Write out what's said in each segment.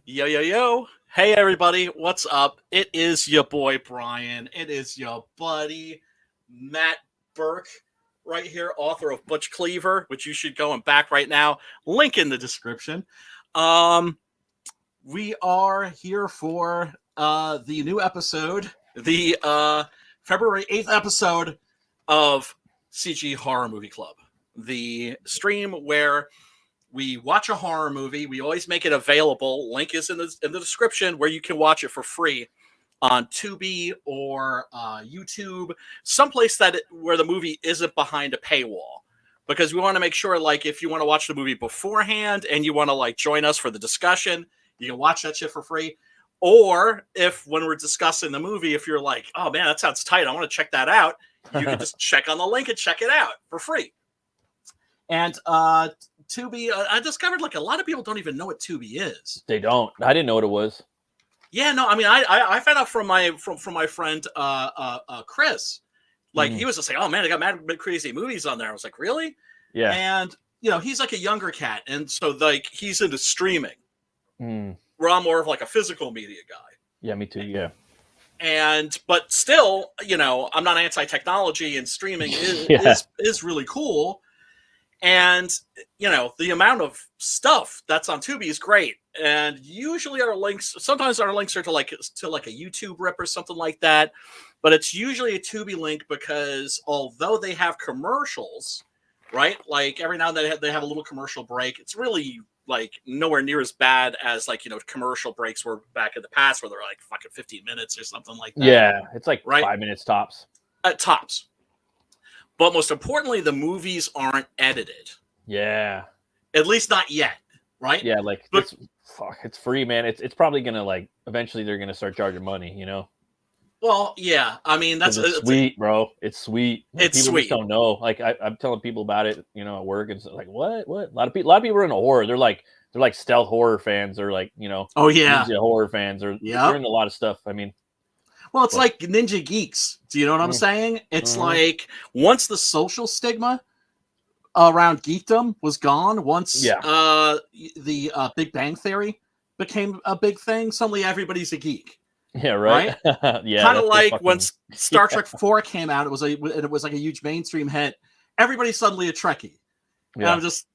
Yo, yo, yo. Hey, everybody. What's up? It is your boy, Brian. It is your buddy, Matt Burke, right here, author of Butch Cleaver, which you should go and back right now. Link in the description. Um, we are here for the new episode, the February 8th episode of CG Horror Movie Club, the stream where we watch a horror movie. We always make it available. Link is in the description where you can watch it for free on Tubi or YouTube, someplace where the movie isn't behind a paywall. Because we want to make sure, like, if you want to watch the movie beforehand and you want to like join us for the discussion, you can watch that shit for free. Or if when we're discussing the movie, if you're like, oh man, that sounds tight, I want to check that out, you can just check on the link and check it out for free. And Tubi, I discovered like a lot of people don't even know what Tubi is. They don't. I didn't know what it was. Yeah, no, I mean, I found out from my friend Chris. Like he was just like, oh man, I got mad crazy movies on there. I was like, really? Yeah. And you know, he's like a younger cat, and so like he's into streaming. Where I'm more of like a physical media guy. Yeah, me too. Yeah. But still, you know, I'm not anti-technology, and streaming is really cool. And, you know, the amount of stuff that's on Tubi is great. And usually sometimes our links are to like a YouTube rip or something like that. But it's usually a Tubi link because although they have commercials, right? Like every now and then they have a little commercial break. It's really like nowhere near as bad as like, you know, commercial breaks were back in the past where they're like fucking 15 minutes or something like that. Yeah, it's like 5 minutes tops. Tops. But most importantly, the movies aren't edited. Yeah. At least not yet, right? Yeah, like it's free, man. It's probably gonna like eventually they're gonna start charging money, you know. Well, yeah. I mean, it's sweet, bro. It's sweet. It's people sweet. Just don't know. Like I'm telling people about it, you know, at work, and like, what? A lot of people are into horror. They're like stealth horror fans, or like, you know, ninja horror fans, or they're into a lot of stuff. I mean. Well, it's like Ninja Geeks. Do you know what I'm saying? It's like once the social stigma around geekdom was gone, once the Big Bang Theory became a big thing, suddenly everybody's a geek. Yeah, right. Yeah, kind of like when Star Trek 4 came out, it was like a huge mainstream hit. Everybody's suddenly a Trekkie. Yeah. And I'm just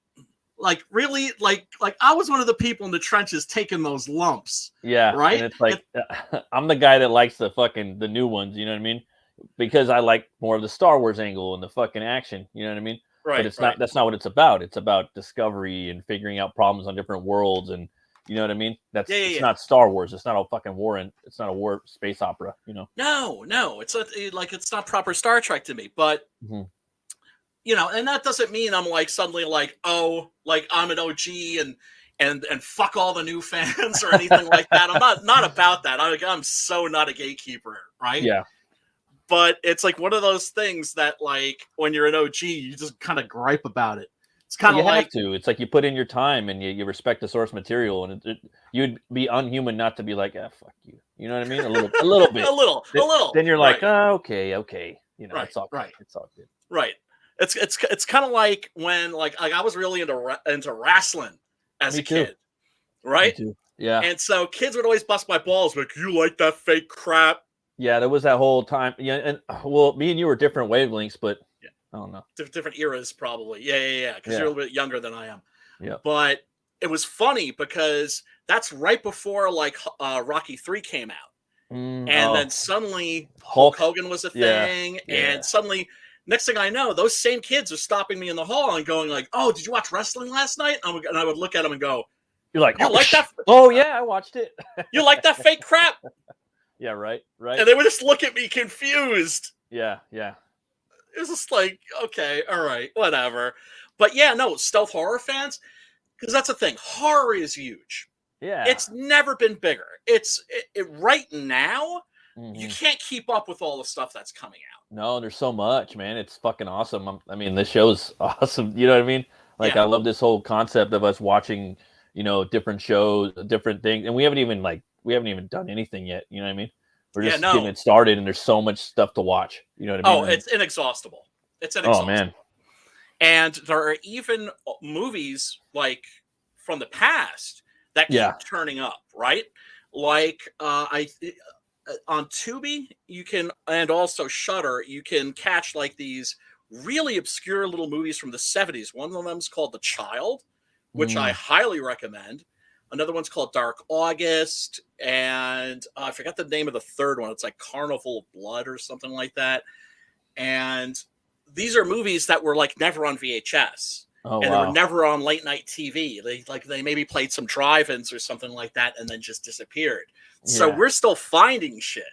like, really, like I was one of the people in the trenches taking those lumps. Yeah, right. And it's like I'm the guy that likes the new ones. You know what I mean? Because I like more of the Star Wars angle and the fucking action. You know what I mean? Right. But it's not. That's not what it's about. It's about discovery and figuring out problems on different worlds, and you know what I mean. It's not Star Wars. It's not a fucking war, and it's not a war space opera. You know? No, it's not proper Star Trek to me, but. You know, and that doesn't mean I'm like suddenly like, oh, like I'm an OG and fuck all the new fans or anything like that. I'm not about that. I'm so not a gatekeeper, right? Yeah. But it's like one of those things that like when you're an OG, you just kind of gripe about it. It's kind of like have to. It's like you put in your time and you respect the source material, and you'd be unhuman not to be like, fuck you. You know what I mean? A little bit, a little. Then you're like, oh, okay. You know, it's all right. It's all good. Right. It's kind of like when like I was really into wrestling as a kid, right? Me too. Yeah. And so kids would always bust my balls like, you like that fake crap? Yeah, there was that whole time. Yeah, and well, me and you were different wavelengths, but I don't know, different eras probably. Yeah. Because you're a little bit younger than I am. Yeah. But it was funny because that's right before like Rocky 3 came out, and then suddenly Hulk Hogan was a thing, and suddenly. Next thing I know, those same kids are stopping me in the hall and going like, "Oh, did you watch wrestling last night?" And I would look at them and go, "You're like, you like that? Oh yeah, I watched it. You like that fake crap?" Yeah, right. And they would just look at me confused. Yeah. It was just like, okay, all right, whatever. But yeah, no, stealth horror fans, because that's the thing. Horror is huge. Yeah, it's never been bigger. It's right now. You can't keep up with all the stuff that's coming out. No, there's so much, man. It's fucking awesome. I mean, this show's awesome. You know what I mean? Like, I love this whole concept of us watching, you know, different shows, different things, and we haven't even done anything yet. You know what I mean? We're just getting it started, and there's so much stuff to watch. You know what I mean? Oh, it's inexhaustible. Oh man! And there are even movies like from the past that keep Yeah. turning up, right? Like on Tubi, you can, and also Shudder, you can catch like these really obscure little movies from the 70s. One of them is called The Child, which I highly recommend. Another one's called Dark August, and I forgot the name of the third one. It's like Carnival of Blood or something like that. And these are movies that were like never on VHS. Oh, And they were wow. never on late night TV. They maybe played some drive-ins or something like that, and then just disappeared. So Yeah. we're still finding shit.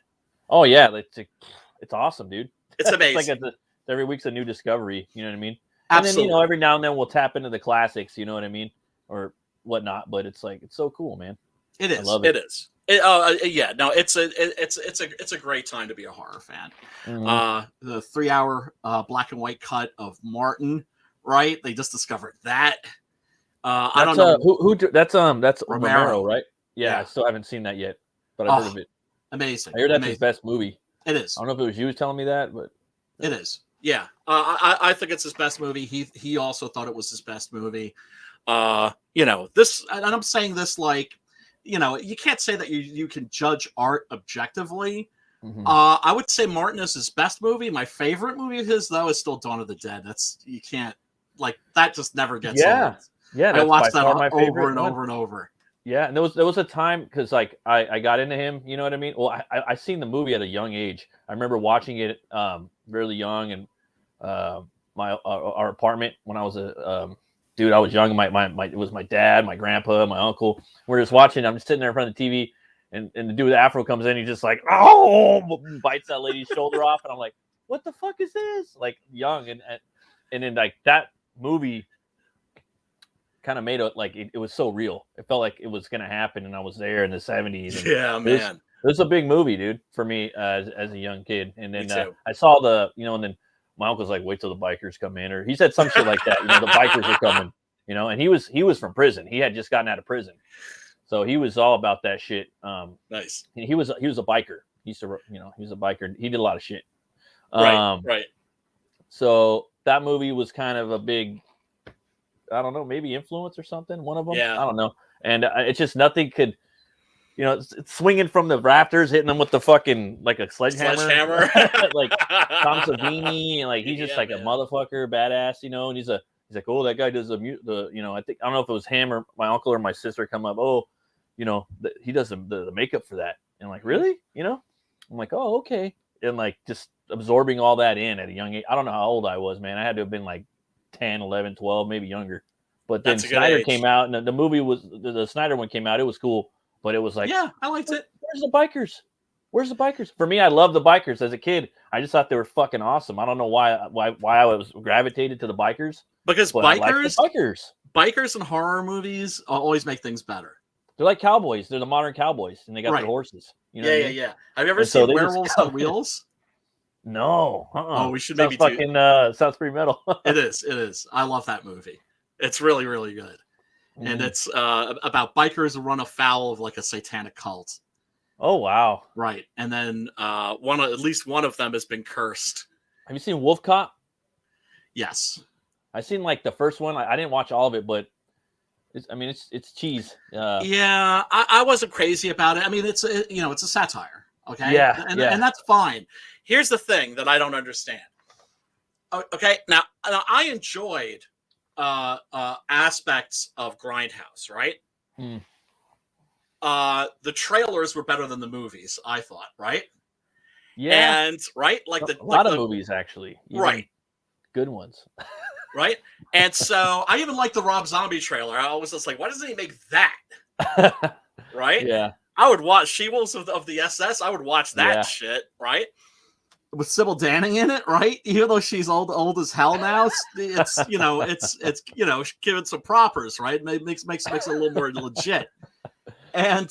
Oh yeah, it's awesome, dude. It's amazing. It's like every week's a new discovery. You know what I mean? Absolutely. And then every now and then we'll tap into the classics. You know what I mean, or whatnot. But it's like it's so cool, man. It is. I love it. It is. Yeah. No, it's a great time to be a horror fan. Mm-hmm. The 3-hour black and white cut of Martin. Right? They just discovered that. I don't know who. That's Romero, right? Yeah, I still haven't seen that yet, but I've heard of it. Amazing. I heard that's his best movie. It is. I don't know if it was you telling me that, but it is. Yeah, I think it's his best movie. He also thought it was his best movie. This, and I'm saying this like, you can't say that you can judge art objectively. Mm-hmm. I would say Martin is his best movie. My favorite movie of his, though, is still Dawn of the Dead. You can't, like, that just never gets old. Yeah, I watched that my over and over and over. Yeah, and there was a time because like I got into him, you know what I mean? Well, I seen the movie at a young age. I remember watching it really young, and our apartment when I was dude, I was young. It was my dad, my grandpa, my uncle. We're just watching. I'm just sitting there in front of the TV, and the dude with the afro comes in. He's just like, oh, bites that lady's shoulder off, and I'm like, what the fuck is this? Like young, and then like that movie kind of made it like it was so real. It felt like it was gonna happen, and I was there in the 70s. Yeah, man, it was a big movie, dude, for me as a young kid. And then I saw and then my uncle's like, wait till the bikers come in, or he said some shit like that. The bikers are coming, and he was from prison. He had just gotten out of prison, so he was all about that shit. Nice. He was a biker. He used to, he was a biker. He did a lot of shit. Right. So that movie was kind of a big, I don't know, maybe influence or something. One of them. Yeah. I don't know. And it's just nothing could, it's swinging from the rafters, hitting them with the fucking, like a sledgehammer. Like Tom Savini. And like, he's just like a motherfucker, badass, and he's like, oh, that guy does I think, I don't know if it was him or my uncle or my sister come up. Oh, he does the makeup for that. And like, really? I'm like, oh, okay. And like, just absorbing all that in at a young age. I don't know how old I was, man. I had to have been like 10, 11, 12, maybe younger. But then Snyder came out, and the movie was the Snyder one came out. It was cool, but it was like, yeah, I liked it. Where's the bikers? Where's the bikers? For me, I love the bikers as a kid. I just thought they were fucking awesome. I don't know why I was gravitated to the bikers. Because bikers and horror movies always make things better. They're like cowboys. They're the modern cowboys, and they got their horses. Yeah. Have you ever seen Werewolves on Wheels? No. Oh, we should maybe do. Sounds pretty metal. It is. I love that movie. It's really, really good. And it's about bikers who run afoul of like a satanic cult. Oh, wow. Right. And then at least one of them has been cursed. Have you seen Wolf Cop? Yes. I seen like the first one. I didn't watch all of it, but it's cheese. Yeah, I wasn't crazy about it. I mean, it's a satire. Okay. Yeah. And that's fine. Here's the thing that I don't understand. Okay. Now I enjoyed aspects of Grindhouse, right? The trailers were better than the movies, I thought, right? Yeah. And right, like a lot of movies actually, right? Good ones, right? And so I even liked the Rob Zombie trailer. I was just like, why doesn't he make that? Right? Yeah. I would watch She-Wolves of the SS. I would watch that shit, right? With Sybil Danning in it, right? Even though she's old as hell now, it's given some propers, right? Makes it a little more legit. And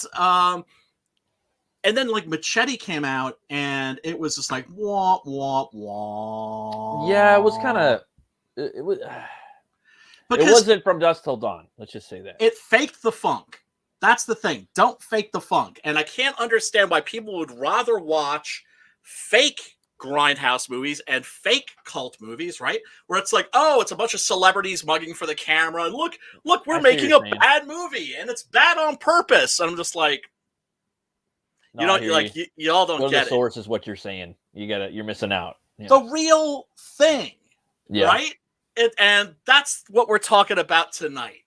then like Machete came out, and it was just like wah wah wah. Yeah, it was kind of it was. Because it wasn't From Dusk Till Dawn. Let's just say that it faked the funk. That's the thing. Don't fake the funk. And I can't understand why people would rather watch fake grindhouse movies and fake cult movies, right? Where it's like, oh, it's a bunch of celebrities mugging for the camera, and look, we're making a bad movie, and it's bad on purpose. And I'm just like, you know, you all don't get it. The source is what you're saying. You're missing out. Yeah. The real thing, right? And that's what we're talking about tonight.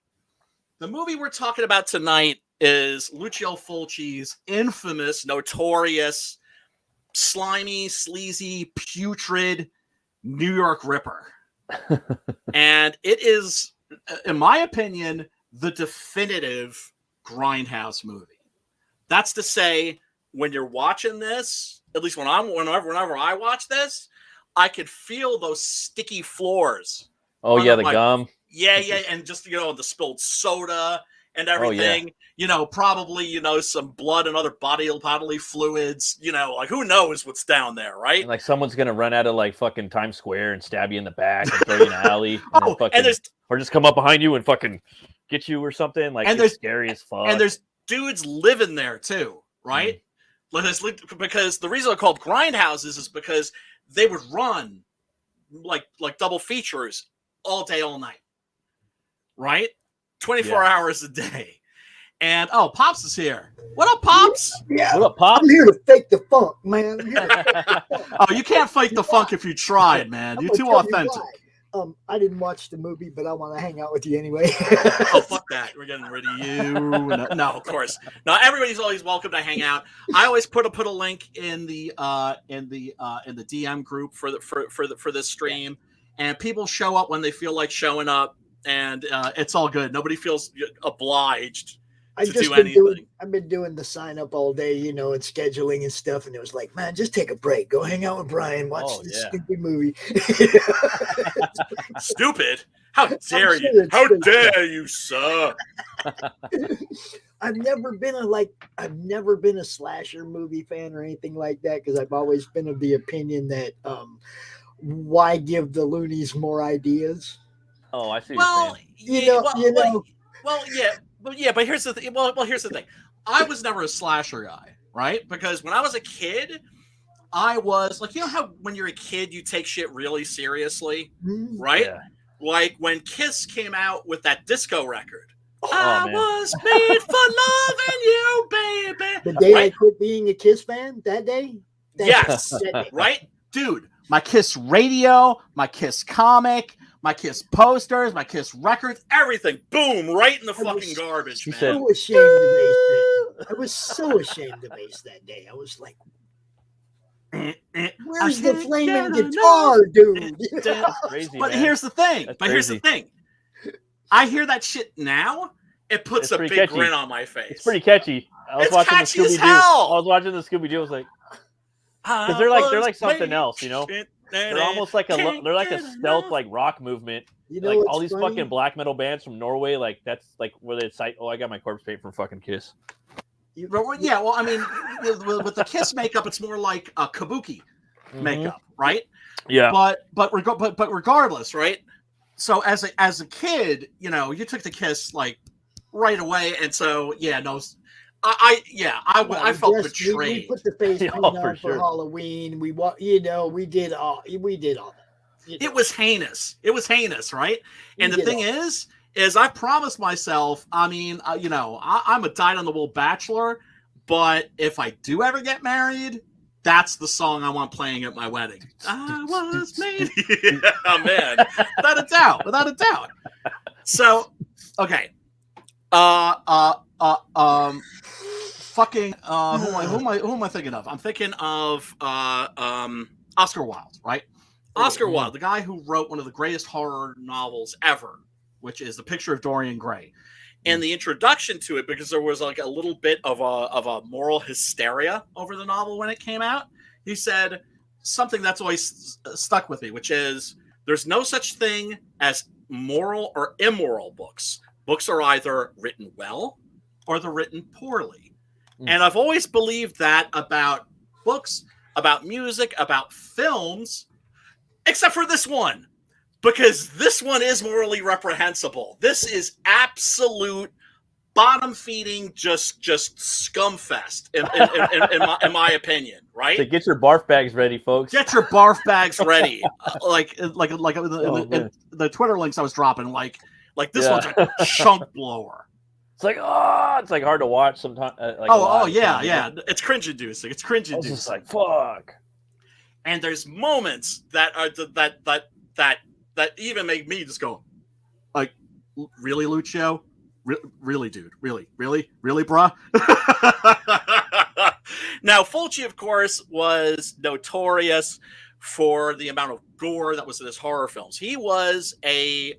The movie we're talking about tonight is Lucio Fulci's infamous, notorious, slimy, sleazy, putrid New York Ripper. And it is, in my opinion, the definitive grindhouse movie. That's to say, when you're watching this, at least whenever I watch this, I could feel those sticky floors. Oh yeah, the gum. Yeah, and just the spilled soda and everything. Oh, yeah. Probably some blood and other bodily fluids. Like who knows what's down there, right? And like someone's gonna run out of like fucking Times Square and stab you in the back and throw you in an alley, or just come up behind you and fucking get you or something. Like it's scary as fuck. And there's dudes living there too, right? Mm. Because the reason they're called grindhouses is because they would run like double features all day, all night, right? 24 hours a day. And Pops is here. What up, Pops? Yeah. What up, Pops? I'm here to fake the funk, man. You can't fake the funk if you tried, man. You're too authentic. I didn't watch the movie, but I want to hang out with you anyway. Oh, fuck that. We're getting rid of you. No, of course. No, everybody's always welcome to hang out. I always put a link in the DM group for this stream, and people show up when they feel like showing up, and it's all good. Nobody feels obliged to do anything. I've been doing the sign up all day, and scheduling and stuff, and it was like, man, just take a break. Go hang out with Brian. Watch this stupid movie. Stupid? How dare you? How dare you, sir? I've never been a slasher movie fan or anything like that, because I've always been of the opinion that why give the loonies more ideas? Oh, I see. Well, but here's the thing. Well, here's the thing. I was never a slasher guy, right? Because when I was a kid, I was like, how when you're a kid you take shit really seriously, right? Yeah. Like when Kiss came out with that disco record. I was made for loving you, baby. The day I quit being a Kiss fan, that day? Yes, right? Dude, my Kiss radio, my Kiss comic, my Kiss posters, my Kiss records, everything, boom, right in the fucking garbage, man. So ashamed to base that. I was so ashamed to base that day. I was like, where's the flaming guitar, dude? Crazy, but here's the thing. I hear that shit now, it puts a big catchy. Grin on my face. It's pretty catchy. I was watching catchy as hell. I was watching the Scooby-Doo. I was like, because they're like something else, They're almost like they're like a stealth like rock movement. Like all these fucking black metal bands from Norway, like that's like where they cite. Oh, I got my corpse paint from fucking Kiss. Yeah, well, I mean, with the Kiss makeup, it's more like a kabuki makeup, right? Yeah. But regardless, right? So as a kid, you took the Kiss like right away, and so I felt betrayed. We put the face paint on for Halloween. We did all that. It was heinous. It was heinous, right? And the thing is I promised myself. I mean, I'm a dyed-on-the-wool bachelor, but if I do ever get married, that's the song I want playing at my wedding. I was made. Oh man, without a doubt. So, okay. Fucking who am I thinking of? I'm thinking of Oscar Wilde, right? Oscar Wilde, the guy who wrote one of the greatest horror novels ever, which is The Picture of Dorian Gray. And the introduction to it, because there was like a little bit of a moral hysteria over the novel when it came out, he said something that's always stuck with me, which is there's no such thing as moral or immoral books. Books are either written well or they're written poorly. And I've always believed that about books, about music, about films, except for this one, because this one is morally reprehensible. This is absolute bottom feeding, just scum fest in my opinion, right? So get your barf bags ready, folks. Get your barf bags ready, like the Twitter links I was dropping, like this one's a chunk blower. It's like it's like hard to watch sometimes. Yeah, it's cringe inducing. It's cringe inducing. It's just like fuck. And there's moments that are that even make me just go, like, really, Lucio? Really, dude? Really, bruh? Now, Fulci, of course, was notorious for the amount of gore that was in his horror films. He was a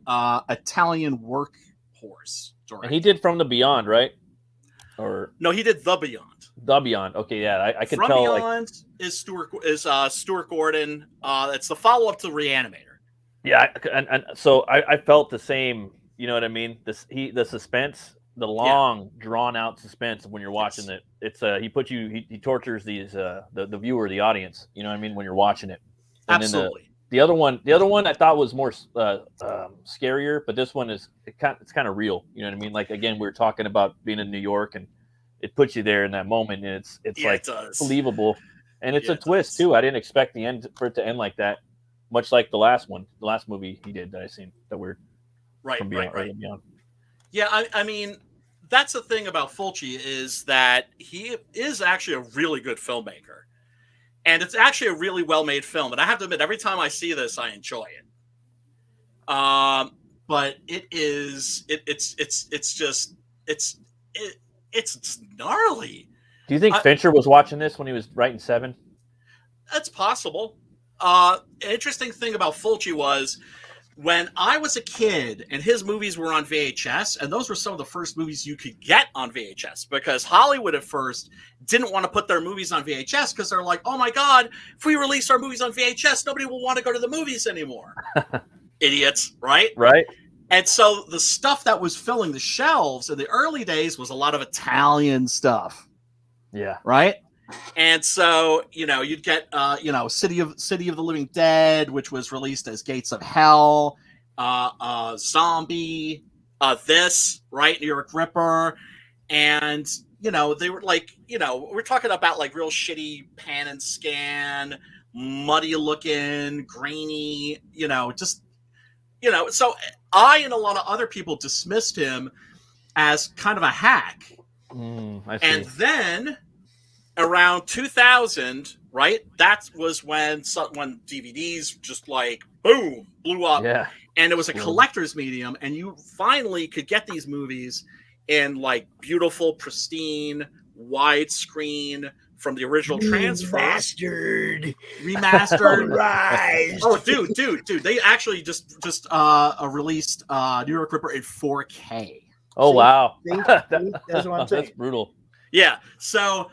Italian workhorse director. And he did From the Beyond, right? Or no, he did The Beyond. The Beyond. Okay, yeah, I could From tell. Beyond is Stuart Gordon. It's the follow up to Reanimator. Yeah, and so I felt the same. You know what I mean? The suspense, the long drawn out suspense when you're watching it. It's he tortures the viewer, the audience. You know what I mean when you're watching it. And absolutely. Then the other one I thought was more scarier, but this one it's kind of real. You know what I mean? Like again, we were talking about being in New York, and it puts you there in that moment, and it's like believable, and it's a twist too. I didn't expect the end for it to end like that, much like the last movie he did that I seen that weird. Right. Beyond. Yeah, I mean, that's the thing about Fulci is that he is actually a really good filmmaker, and it's actually a really well-made film. And I have to admit, every time I see this, I enjoy it. But it's gnarly. Do you think Fincher was watching this when he was writing Seven? That's possible. Interesting thing about Fulci was, when I was a kid and his movies were on VHS, and those were some of the first movies you could get on VHS, because Hollywood at first didn't want to put their movies on VHS because they're like, oh my God, if we release our movies on VHS, nobody will want to go to the movies anymore. Idiots, right? Right. And so the stuff that was filling the shelves in the early days was a lot of Italian stuff. Yeah. Right? And so, you'd get, City of the Living Dead, which was released as Gates of Hell, Zombie, this, right? New York Ripper. And, they were like, we're talking about like real shitty pan and scan, muddy looking, grainy, so I and a lot of other people dismissed him as kind of a hack. I see. And then around 2000, right? That was when DVDs just like boom blew up. Yeah. And it was a collector's medium, and you finally could get these movies in like beautiful, pristine, widescreen from the original transfer. Remastered. Right. Oh, dude! They actually just released New York Ripper in 4K. Oh, wow! That's what I'm saying. That's brutal. Yeah. So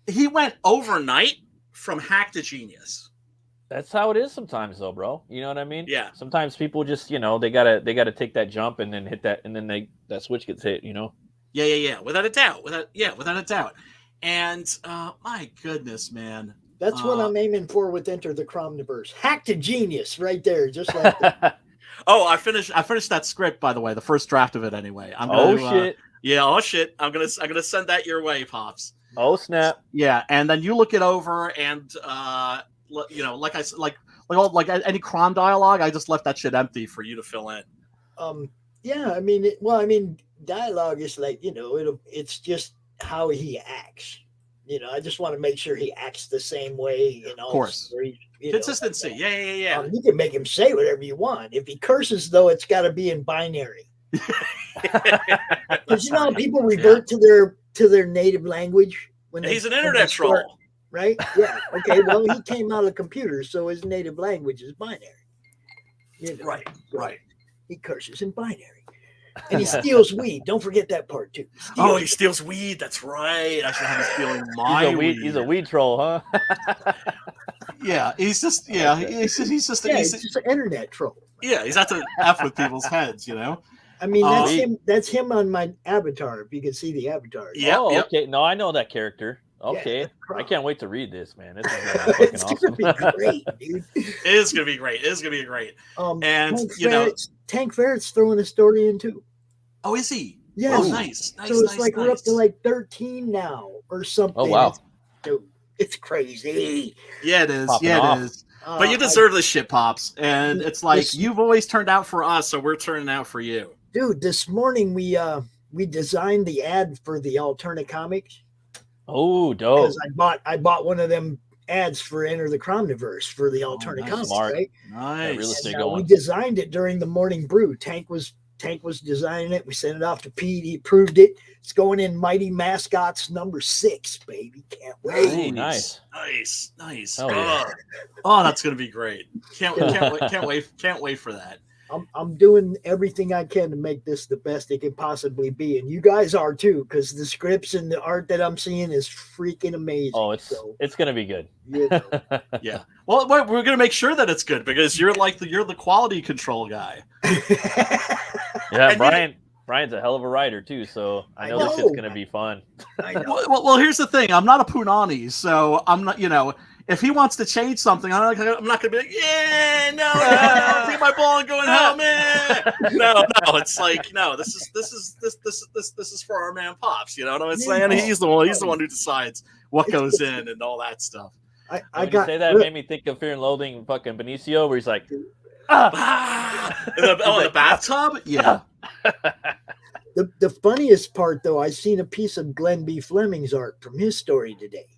he went overnight from hack to genius. That's how it is sometimes, though, bro. You know what I mean? Yeah. Sometimes people just, they gotta take that jump and then hit that, and then that switch gets hit. Yeah. Without a doubt. And my goodness, man. That's what I'm aiming for with Enter the Cromniverse. Hack to genius, right there, just like that. Oh, I finished that script, by the way, the first draft of it anyway. Shit. Shit. I'm gonna send that your way, Pops. Oh snap. Yeah, and then you look it over, and like I said, like any Crom dialogue, I just left that shit empty for you to fill in. Yeah, I mean, dialogue is like, it's just how he acts. I just want to make sure he acts the same way in all. Of course. Stories, consistency. Yeah. You can make him say whatever you want. If he curses, though, it's got to be in binary. Because how people revert to their native language when he's an internet troll, right? Yeah. Okay. Well, he came out of computers, so his native language is binary. Right. He curses in binary. And he steals weed. Don't forget that part too. He steals weed. That's right. I should have him stealing my weed. He's a weed troll, huh? Yeah, he's just he's just an internet troll. Yeah, he's out to F with people's heads, I mean, that's him. That's him on my avatar. If you can see the avatar. Yeah. Okay. No, I know that character. Okay, yeah, I can't wait to read this, man. This is fucking awesome. Gonna be great, dude. It is gonna be great. It is gonna be great. And Tank Ferret's throwing a story in too. Oh, is he? Yes. Oh, nice. So it's like we're up to like 13 now or something. Oh wow. Dude, it's crazy. Yeah, it is. Popping Yeah, off. it is. But you deserve this shit, Pops. And it's like this- you've always turned out for us, so we're turning out for you. Dude, this morning we designed the ad for the alternate comics. Oh, dope. Because I bought one of them ads for Enter the Cromniverse for the alternate nice. comics, Smart. right? Nice. Real estate And, going. we designed it during the morning brew. Tank was designing it. We sent it off to Pete. He approved it. It's going in Mighty Mascots #6, baby. Can't wait. Ooh, nice. Nice. Hell yeah. Oh, that's gonna be great. Can't wait for that. I'm doing everything I can to make this the best it can possibly be, and you guys are too, because the scripts and the art that I'm seeing is freaking amazing. Oh, it's gonna be good. You know. Yeah. Well, we're gonna make sure that it's good because you're the quality control guy. Yeah, And Brian's a hell of a writer too, so I know this know. shit's gonna be fun. I know. Well, here's the thing. I'm not a punani, so I'm not. If he wants to change something, I'm not gonna be like, yeah, no, take my ball and go and help me. No. It's like, no. This is for our man Pops. You know what I'm saying? He's the one who decides what goes in and all that stuff. I When you got say that, it made me think of Fear and Loathing, fucking Benicio, where he's like, In the bathtub? Yeah. the funniest part though, I seen a piece of Glenn B. Fleming's art from his story today.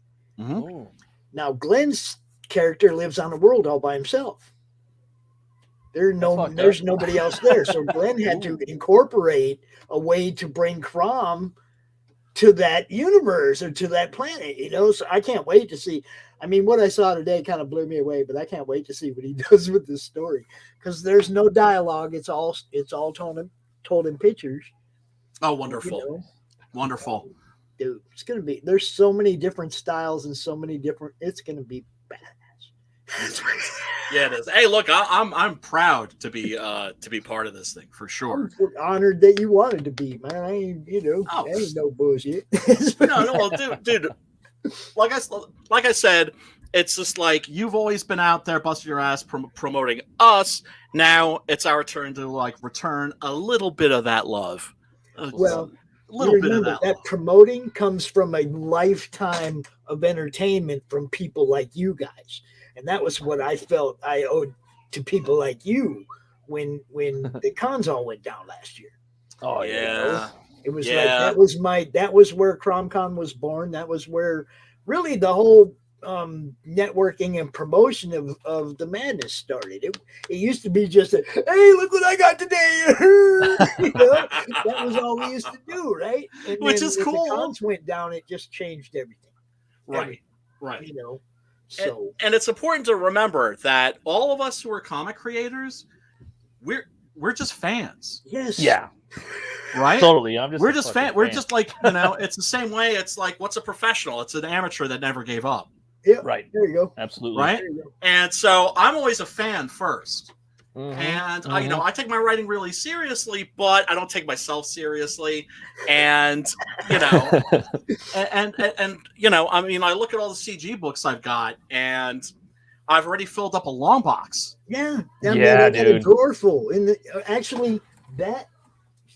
Ooh. Now Glenn's character lives on a world all by himself. There's nobody else there. So Glenn had to incorporate a way to bring Crom to that universe or to that planet, So I can't wait to see. I mean, what I saw today kind of blew me away, but I can't wait to see what he does with this story because there's no dialogue. It's all told in pictures. Oh, wonderful. Wonderful. Dude, it's gonna be. There's so many different styles and so many different. It's gonna be badass. Yeah, it is. Hey, look, I'm proud to be part of this thing for sure. I'm honored that you wanted to be, man. I ain't, ain't no bullshit. No, well, dude. Like I said, it's just like you've always been out there busting your ass promoting us. Now it's our turn to return a little bit of that love. Well, a little bit of that. Promoting comes from a lifetime of entertainment from people like you guys, and that was what I felt I owed to people like you when the cons all went down last year. Oh yeah. It was that was where CromCon was born. That was where really the whole networking and promotion of the madness started. It used to be just hey, look what I got today. That was all we used to do, right? And which then is when cool. The cons went down, it just changed everything. Right. So and it's important to remember that all of us who are comic creators, we're just fans. Yes. Yeah. Right? Totally. We're just fan. We're just like, it's the same way. It's like, what's a professional? It's an amateur that never gave up. Yeah. Right. There you go. Absolutely. Right. There you go. And so I'm always a fan first. Mhm. And I take my writing really seriously, but I don't take myself seriously. And and I mean, I look at all the CG books I've got, and I've already filled up a long box. Yeah. Yeah, I got a dude. drawer full. Actually, that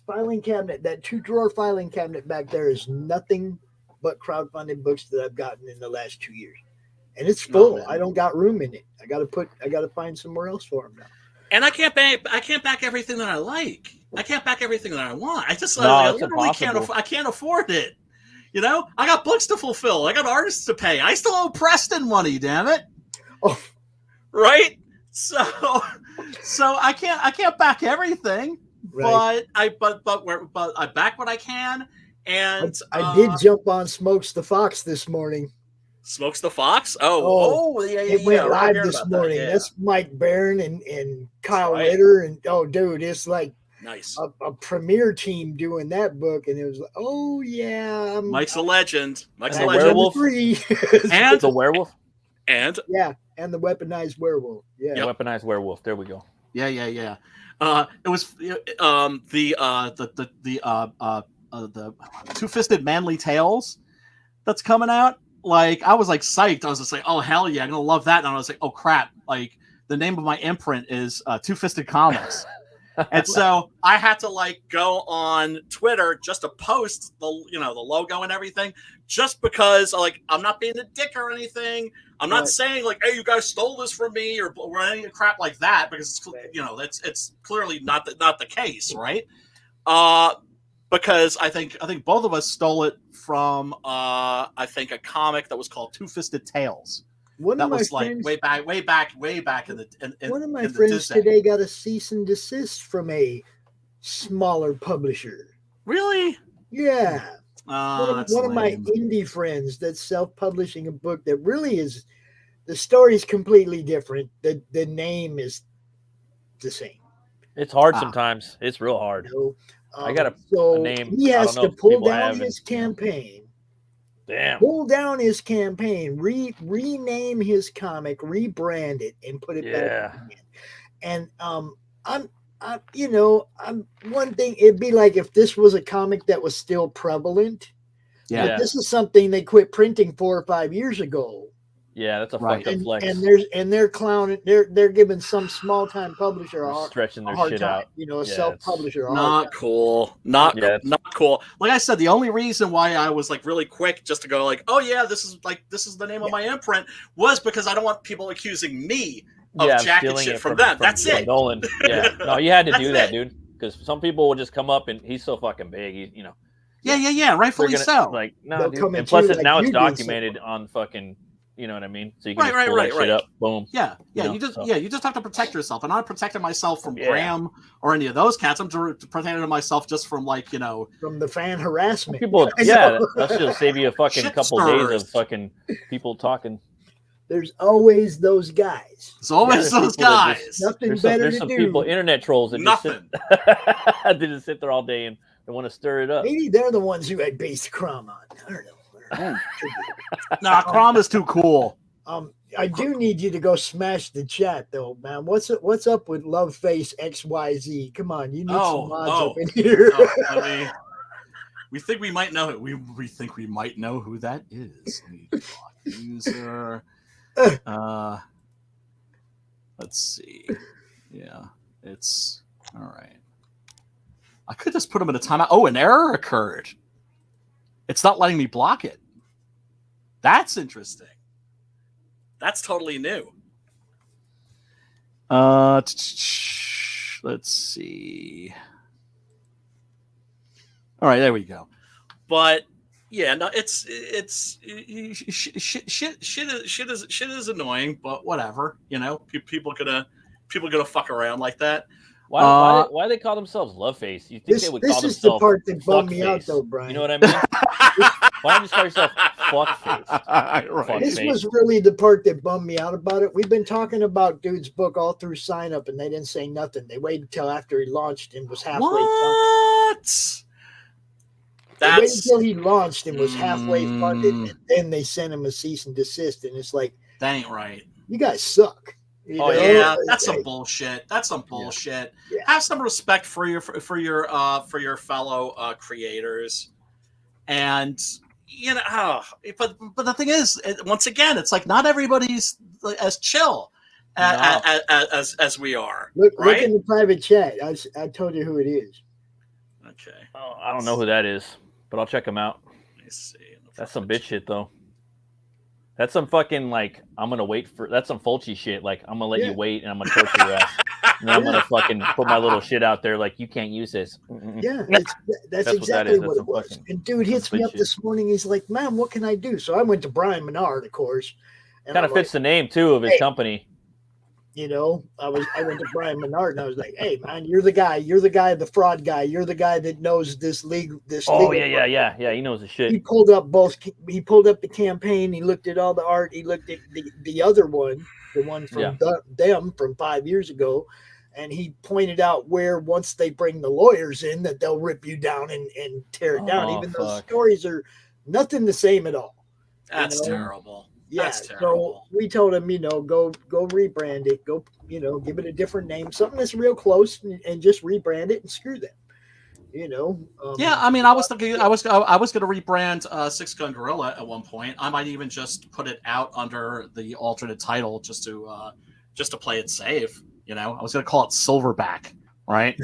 filing cabinet, that 2-drawer filing cabinet back there is nothing but crowdfunded books that I've gotten in the last 2 years. And it's full. I don't got room in it. I gotta find somewhere else for them now. And I can't back everything that I like. I can't back everything that I want. I just No, it's literally impossible. I can't afford it. I got books to fulfill. I got artists to pay. I still owe Preston money, damn it. Oh. Right? So I can't back everything. Right. But I back what I can. And I did jump on Smokes the Fox this morning. Smokes the Fox? Yeah. It went I live heard this about that, morning. yeah. That's Mike Barron and Kyle right. Ritter. And dude, it's like Nice. a premier team doing that book. And it was like, oh, yeah. Mike's a legend. Mike's a And a legend. werewolf. And It's a werewolf. and Yeah. And the weaponized werewolf. Yeah. Yep. Weaponized werewolf. There we go. yeah. It was the Two-Fisted Manly Tales that's coming out. Like, I was like psyched. I was just like, oh hell yeah, I'm gonna love that. And I was like, oh crap, like the name of my imprint is Two-Fisted Comics. And so I had to like go on Twitter just to post the logo and everything, just because like I'm not being a dick or anything. I'm not saying like, hey, you guys stole this from me or any crap like that, because it's clearly not the case, right? Because I think both of us stole it from I think a comic that was called Two Fisted Tales. That was like way back in the. One of my friends today got a cease and desist from a smaller publisher. Really? Yeah. One of my lame. indie friends that's self-publishing a book that really is, the story's completely different. The name is the same. It's hard sometimes. It's real hard. I got a name. He has to pull down his campaign. Damn. Pull down his campaign, rename his comic, rebrand it, and put it back in. And I'm one thing. It'd be like if this was a comic that was still prevalent. Yeah. But this is something they quit printing 4 or 5 years ago. Yeah, that's a fucked up flex. And they're clowning. They're giving some small time publisher stretching their hard shit time. out. A self publisher. Not cool. Not cool. Like I said, the only reason why I was like really quick just to go like, oh yeah, this is the name of my imprint, was because I don't want people accusing me of jacking shit from them. That's it. Nolan. Yeah. No, you had to do that, dude. Because some people will just come up and he's so fucking big. Yeah. Rightfully so. Like no, dude. And plus, now it's documented on fucking. You know what I mean? So you can just pull that shit up. Boom. Yeah. You just have to protect yourself. And I'm not protecting myself from Graham or any of those cats. I'm protecting myself just from from the fan harassment. People, that should save you a fucking couple days of fucking people talking. There's always those guys. There's always those guys. Nothing better to do. There's some people, internet trolls, that just sit there all day and they want to stir it up. Maybe they're the ones who had based Crom on. I don't know. Nah, Crom is too cool. I do need you to go smash the chat though, man. What's up with Love Face XYZ? Come on, you need some mods up in here. We think we might know it. We think we might know who that is. User. Let's see. Yeah, it's all right. I could just put him in a timeout. Oh, an error occurred. It's not letting me block it. That's interesting. That's totally new. Let's see. All right, there we go. But yeah, no, it's shit is annoying, but whatever. People gonna fuck around like that. Why they call themselves Love Face? You think they would call themselves? This is the part that bummed me out, though, Brian. You know what I mean? Why don't you call yourself Fuck Face? This was really the part that bummed me out about it. We've been talking about dude's book all through sign up, and they didn't say nothing. They waited until after he launched and was halfway What? They waited until he launched and was halfway funded, and then they sent him a cease and desist. And it's like, that ain't right. You guys suck. Yeah, that's some bullshit. That's some bullshit. Yeah. Have some respect for your fellow creators, and but the thing is, once again, it's like not everybody's as chill as we are. Look in the private chat. I told you who it is. Okay. Oh, I don't know who that is, but I'll check him out. Let me see. That's some bitch shit though. That's some fucking I'm gonna wait for. That's some Fulci shit. Like I'm gonna let you wait, and I'm gonna torture your ass, and then I'm gonna fucking put my little shit out there. Like you can't use this. Yeah, that's exactly what it was. And dude hits me up this morning. He's like, "Man, what can I do?" So I went to Brian Menard, of course. Kind of fits the name too of his company. I went to Brian Menard and I was like, "Hey, man, you're the guy, the fraud guy. You're the guy that knows this legal." Oh yeah. He knows the shit. He pulled up the campaign. He looked at all the art. He looked at the other one, the one from them from 5 years ago, and he pointed out where once they bring the lawyers in, that they'll rip you down and tear it down. Even though the stories are nothing the same at all. That's terrible. Yeah, so we told him, go rebrand it, go, give it a different name, something that's real close, and just rebrand it and screw them. Yeah, I mean, I was thinking I was going to rebrand Six Gun Gorilla at one point. I might even just put it out under the alternate title just to play it safe. I was going to call it Silverback right?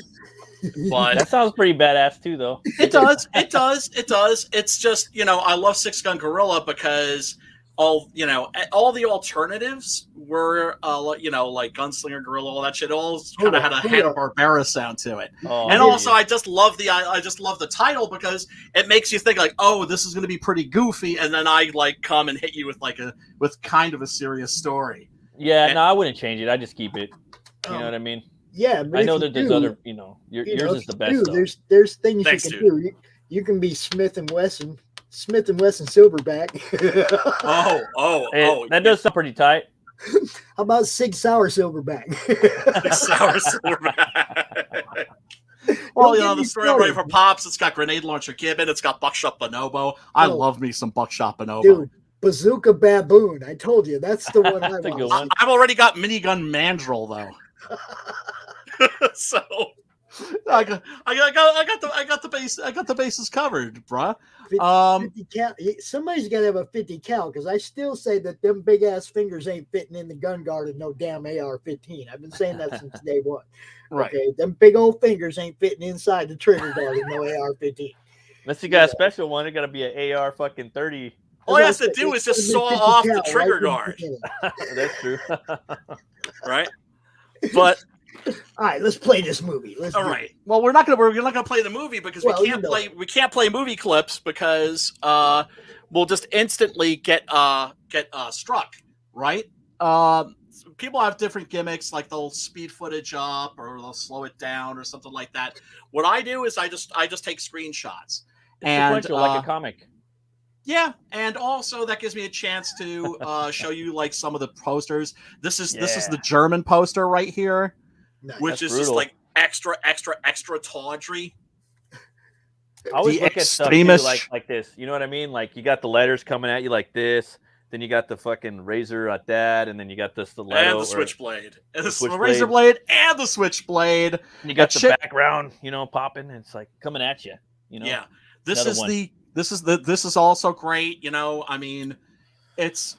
But That sounds pretty badass too, though. it does. It's just, I love Six Gun Gorilla because all the alternatives were, like Gunslinger Gorilla, all that shit, all kind of had a Hanna-Barbera sound to it. Oh, and also, I just love the title because it makes you think like, oh, this is going to be pretty goofy, and then I like come and hit you with kind of a serious story. Yeah, no, I wouldn't change it. I just keep it. You know what I mean? Yeah, but I know that there's other, yours is the best. There's things Thanks, you can do. You can be Smith and Wesson Silverback. That does sound pretty tight. How about Sig Sauer Silverback? Sig Sauer Silverback. Well, the story I'm ready for Pops. It's got Grenade Launcher Gibbon. It's got Buckshot Bonobo. I love me some Buckshot Bonobo. Dude, Bazooka Baboon. I told you that's the one I want. I've already got Minigun Mandrill though. So I got the bases covered, bruh. 50 cal. Somebody's got to have a 50 cal because I still say that them big ass fingers ain't fitting in the gun guard of no damn AR-15. I've been saying that since day one. Right. Okay, them big old fingers ain't fitting inside the trigger guard of no AR-15. Unless you got a special one, it got to be an AR fucking 30. All he has to do is just saw off the trigger guard. That's true. Right. But all right, let's play this movie. All right. Well, we're not gonna play the movie because we can't play movie clips because we'll just instantly get struck. Right. People have different gimmicks, like they'll speed footage up or they'll slow it down or something like that. What I do is I just take screenshots and like a comic. Yeah, and also that gives me a chance to show you like some of the posters. This is the German poster right here, which is just like extra tawdry. I always look at stuff too, like this. You know what I mean? Like you got the letters coming at you like this. Then you got the fucking razor at that, and then you got the stiletto and the switchblade, and the razor blade, and the switchblade. And you got the background, popping. And it's like coming at you. Yeah, this is also great. I mean, it's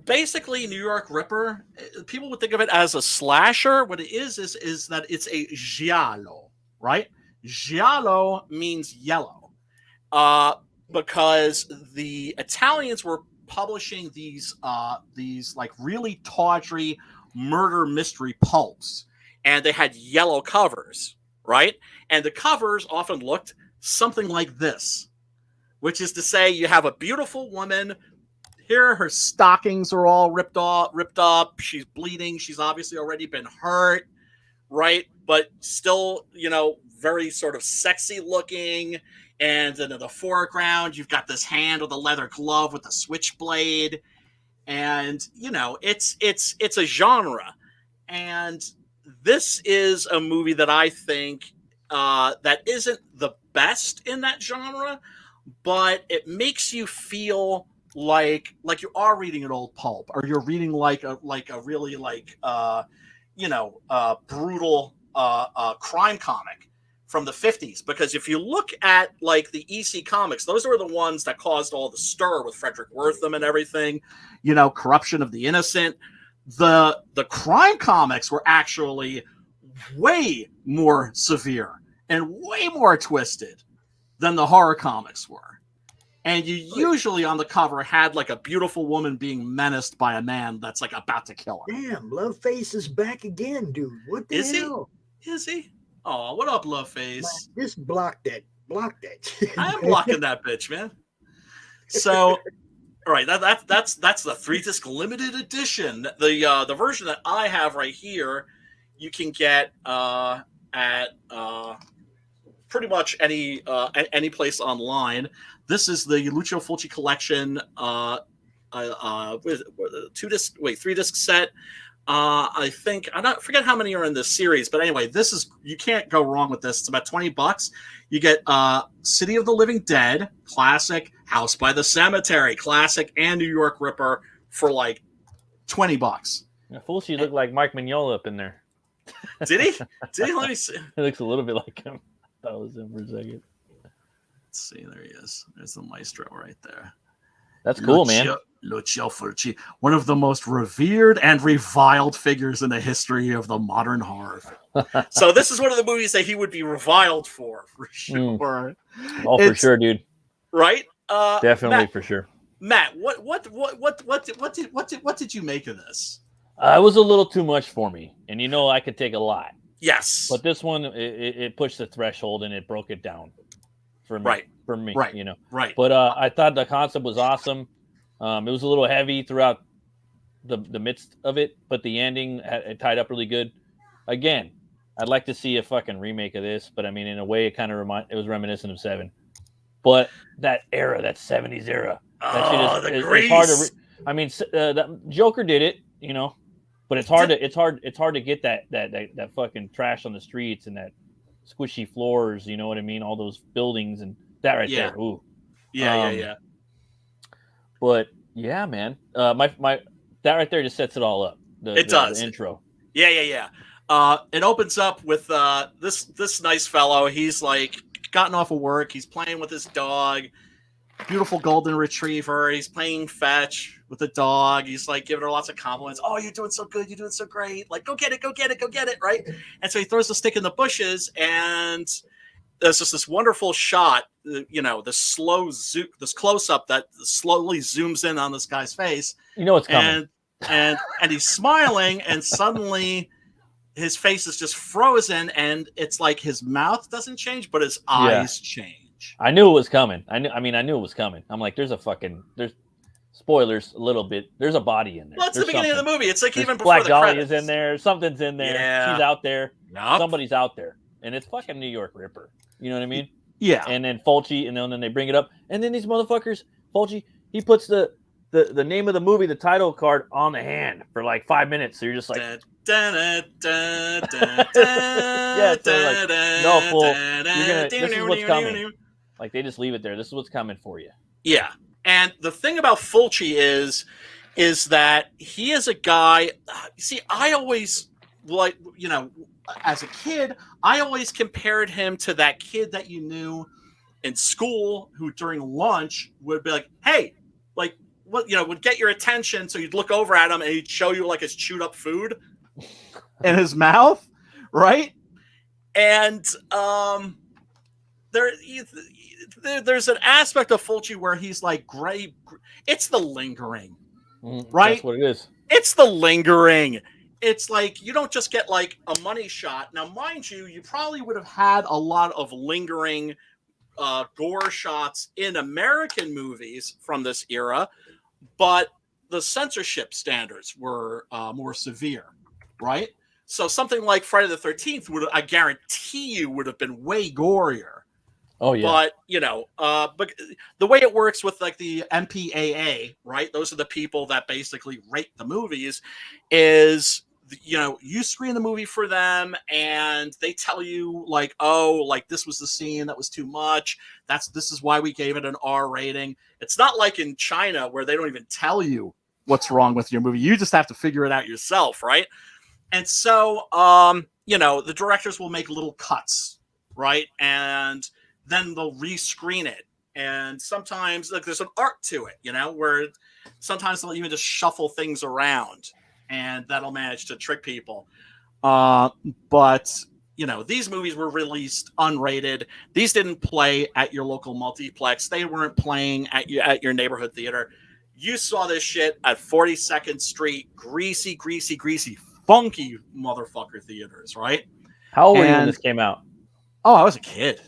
basically New York Ripper. People would think of it as a slasher. What it is that it's a giallo, right? Giallo means yellow. Because the Italians were publishing these like really tawdry murder mystery pulps, and they had yellow covers, right? And the covers often looked something like this, which is to say, you have a beautiful woman. Here, her stockings are all ripped up. She's bleeding. She's obviously already been hurt, right? But still, very sort of sexy looking. And then in the foreground, you've got this hand with a leather glove with a switchblade, and it's a genre. And this is a movie that I think that isn't the best in that genre, but it makes you feel like you are reading an old pulp, or you're reading like a really brutal crime comic from the 50s. Because if you look at like the EC comics, those were the ones that caused all the stir with Frederick Wertham and everything, corruption of the innocent. The crime comics were actually way more severe and way more twisted than the horror comics were. And you usually on the cover had like a beautiful woman being menaced by a man that's like about to kill her. Damn, Loveface is back again, dude. What the hell? Is he? Oh, what up, Loveface? Just block that. I am blocking that bitch, man. So, all right, that's the 3-disc limited edition. The version that I have right here, you can get at pretty much any place online. This is the Lucio Fulci collection. 3-disc set. I think I forget how many are in this series, but anyway, you can't go wrong with this. It's about $20. You get City of the Living Dead, classic, House by the Cemetery, classic, and New York Ripper for like $20. Yeah, Fulci looked like Mike Mignola up in there. Did he? Let me see. He looks a little bit like him. I thought it was him for a second. Let's see. There he is. There's the maestro right there. That's cool, man. Lucio Fulci, one of the most revered and reviled figures in the history of the modern horror film. So this is one of the movies that he would be reviled for sure. Oh, for sure, dude. Right? Definitely, Matt, for sure. Matt, what did you make of this? It was a little too much for me, and I could take a lot. Yes, but this one it pushed the threshold and it broke it down for me. Right. Right. But I thought the concept was awesome. It was a little heavy throughout the midst of it, but the ending it tied up really good. Again, I'd like to see a fucking remake of this, but I mean, in a way, it was reminiscent of Seven. But that era, that 70s era, that shit is hard to. I mean, that Joker did it, but it's hard to get that fucking trash on the streets and that squishy floors. You know what I mean? All those buildings and that right there. Ooh. Yeah. But yeah, man, my that right there just sets it all up. The intro. Yeah. It opens up with this nice fellow. He's like gotten off of work. He's playing with his dog, beautiful golden retriever. He's playing fetch with the dog. He's like giving her lots of compliments. Oh, you're doing so good. You're doing so great. Like, go get it. Right. And so he throws the stick in the bushes, and there's just this wonderful shot, this slow zoom, this close up that slowly zooms in on this guy's face. It's coming. And he's smiling, and suddenly his face is just frozen, and it's like his mouth doesn't change, but his eyes change. I knew it was coming. I knew it was coming. I'm like, there's spoilers a little bit. There's a body in there. Well, it's the beginning of the movie. It's like there's even before Black the Dolly credits. is in there. Something's in there. Yeah. She's out there. Yep. Somebody's out there. And it's fucking New York Ripper. You know what I mean? Yeah. And then Fulci, and then they bring it up. And then these motherfuckers, Fulci, he puts the name of the movie, the title card, on the hand for like 5 minutes. So you're just like, yeah, so like, no, fool. This is what's coming. Like, they just leave it there. This is what's coming for you. Yeah. And the thing about Fulci is that he is a guy. See, I always as a kid, I always compared him to that kid that you knew in school who during lunch would be like, hey, like, what, would get your attention. So you'd look over at him and he'd show you like his chewed up food in his mouth. Right. And there's an aspect of Fulci where he's like gray. It's the lingering, right? That's what it is. It's the lingering. It's like you don't just get like a money shot. Now, mind you, you probably would have had a lot of lingering gore shots in American movies from this era, but the censorship standards were more severe, right? So something like Friday the 13th I guarantee you, would have been way gorier. Oh yeah. But but the way it works with like the MPAA, right? Those are the people that basically rate the movies. Is you screen the movie for them, and they tell you like, oh, like this was the scene that was too much. This is why we gave it an R rating. It's not like in China where they don't even tell you what's wrong with your movie. You just have to figure it out yourself, right? And so, the directors will make little cuts, right? And then they'll rescreen it. And sometimes there's an art to it, where sometimes they'll even just shuffle things around, and that'll manage to trick people. But these movies were released unrated. These didn't play at your local multiplex. They weren't playing at your neighborhood theater. You saw this shit at 42nd Street, greasy, funky motherfucker theaters, right? How old were you when this came out? Oh, I was a kid.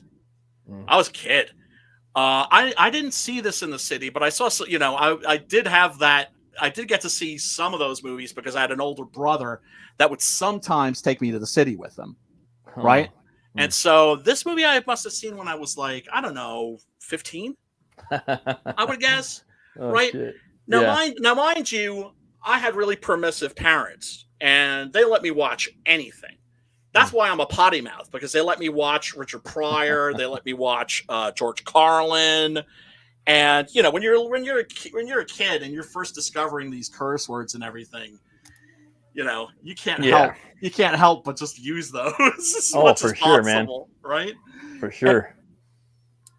I didn't see this in the city, but I saw, I did have that. I did get to see some of those movies because I had an older brother that would sometimes take me to the city with him. Right. And so this movie I must have seen when I was like, I don't know, 15, I would guess. Right. Shit. Now, mind you, I had really permissive parents, and they let me watch anything. That's why I'm a potty mouth, because they let me watch Richard Pryor. They let me watch George Carlin. And when you're a kid and you're first discovering these curse words and everything, you can't help but just use those as much as possible, man. Right? For sure.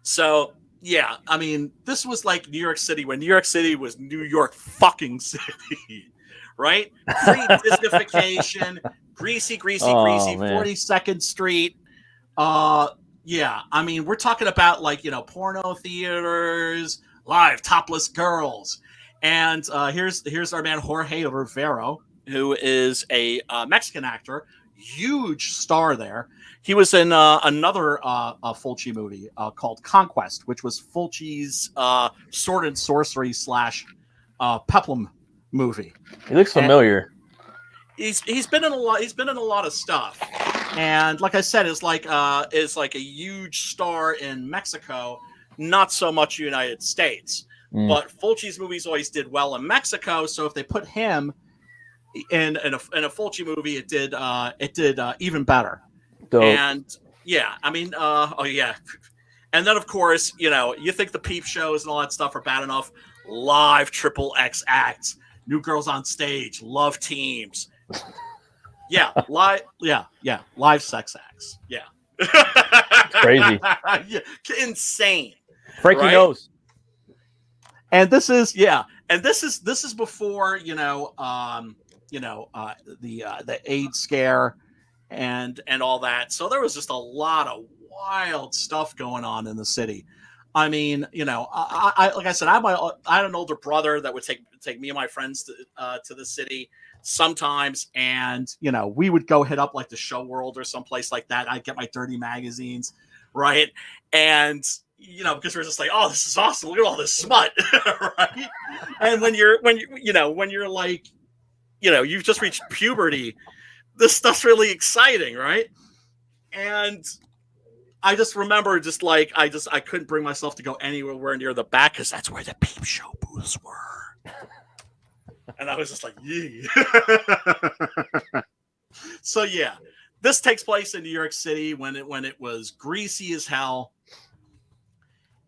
So yeah, I mean, this was like New York City when New York City was New York fucking City, right? Free Disneyfication, greasy, Oh man, 42nd Street. Uh, yeah, I mean, we're talking about like, porno theaters, live topless girls. And here's our man Jorge Rivero, who is a Mexican actor, huge star there. He was in another Fulci movie called Conquest, which was Fulci's sword and sorcery slash peplum movie. he looks And familiar. he's been in a lot. He's been in a lot of stuff, and like I said, is like a huge star in Mexico, not so much United States. But Fulci's movies always did well in Mexico, so if they put him in a Fulci movie, it did even better. Dope. And yeah, I mean, oh yeah, and then of course, you think the peep shows and all that stuff are bad enough. Live triple X acts, New Girls on Stage, Love Teams. Yeah, live sex acts. Yeah. Crazy. Yeah, insane. Frankie right? knows. And this is before the AIDS scare and all that. So there was just a lot of wild stuff going on in the city. I mean, I like I said, I had an older brother that would take me and my friends to the city sometimes, and we would go hit up like the Show World or someplace like that. I'd get my dirty magazines, right? And because we're just like, oh, this is awesome, look at all this smut. Right? And when you're like, you've just reached puberty, this stuff's really exciting, right? And I just remember I couldn't bring myself to go anywhere near the back because that's where the peep show booths were. And I was just like, yee. So yeah, this takes place in New York City when it was greasy as hell.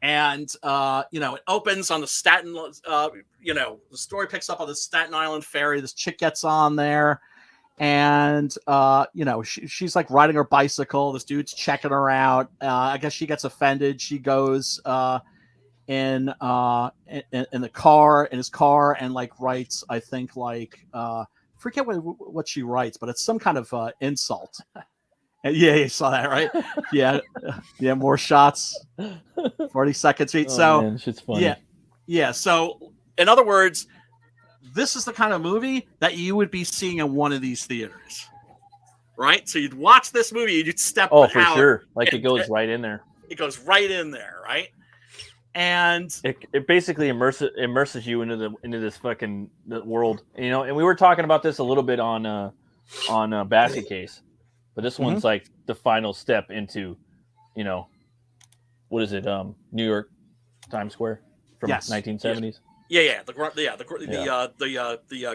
And it opens on the Staten, the story picks up on the Staten Island ferry. This chick gets on there, and she's like riding her bicycle. This dude's checking her out. I guess she gets offended. She goes in the car, in his car, and like writes, I think like forget what she writes, but it's some kind of insult. Yeah, you saw that, right? Yeah, more shots. 42nd Street. Oh, so man, shit's funny. Yeah. So in other words, this is the kind of movie that you would be seeing in one of these theaters, right? So you'd watch this movie, you'd step out. Oh, for sure. Like it goes right in there. It goes right in there, right? And it basically immerses you into this fucking world, And we were talking about this a little bit on Basket Case, but this one's like the final step into, what is it? New York Times Square from 1970s. Yeah. The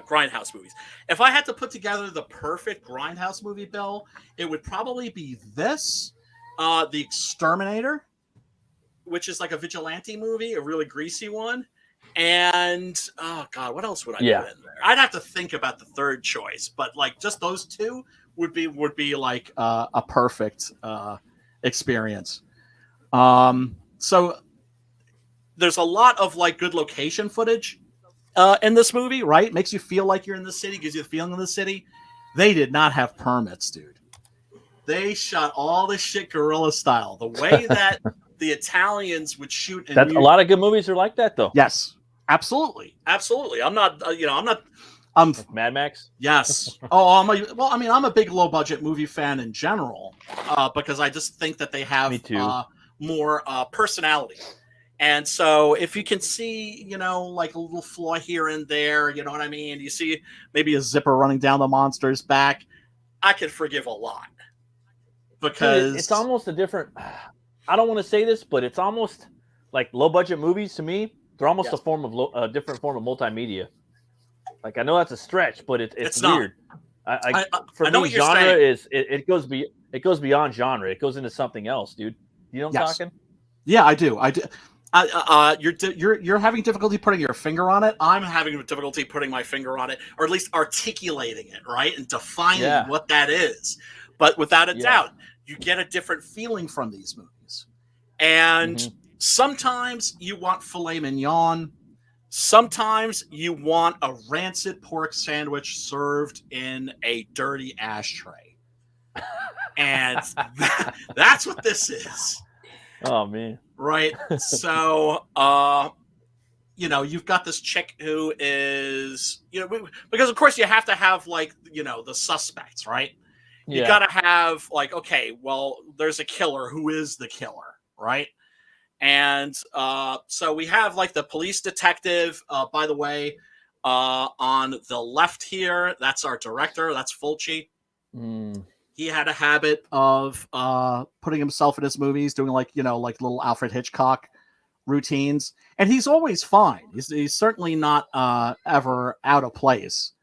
Grindhouse movies. If I had to put together the perfect Grindhouse movie, Bill, it would probably be this, The Exterminator, which is like a vigilante movie, a really greasy one. And oh god, what else would I put in there? I'd have to think about the third choice, but like just those two would be like a perfect experience. So there's a lot of like good location footage in this movie, right? Makes you feel like you're in the city, gives you the feeling of the city. They did not have permits, dude. They shot all this shit guerrilla style. The way that the Italians would shoot. A lot of good movies are like that, though. Yes, absolutely. I'm not. Like Mad Max. Yes. I'm a big low budget movie fan in general, because I just think that they have more personality. And so if you can see, like a little flaw here and there, you know what I mean? You see maybe a zipper running down the monster's back, I could forgive a lot. Because it's almost a different, I don't want to say this, but it's almost like low budget movies to me. They're almost a different form of multimedia. Like I know that's a stretch, but it's weird. For me, genre is it goes beyond genre. It goes into something else, dude. You know what I'm talking? Yeah, I do. You're having difficulty putting your finger on it. I'm having difficulty putting my finger on it, or at least articulating it, right, and defining what that is. But without a doubt, you get a different feeling from these movies. And Sometimes you want filet mignon. Sometimes you want a rancid pork sandwich served in a dirty ashtray. And that's what this is. Oh man. Right? So, you've got this chick who is, because of course you have to have like, the suspects, right? You got to have like, okay, well, there's a killer. Who is the killer, right? And so we have like the police detective, by the way, on the left here. That's our director. That's Fulci. He had a habit of putting himself in his movies, doing like little Alfred Hitchcock routines, and he's always fine. He's certainly not ever out of place.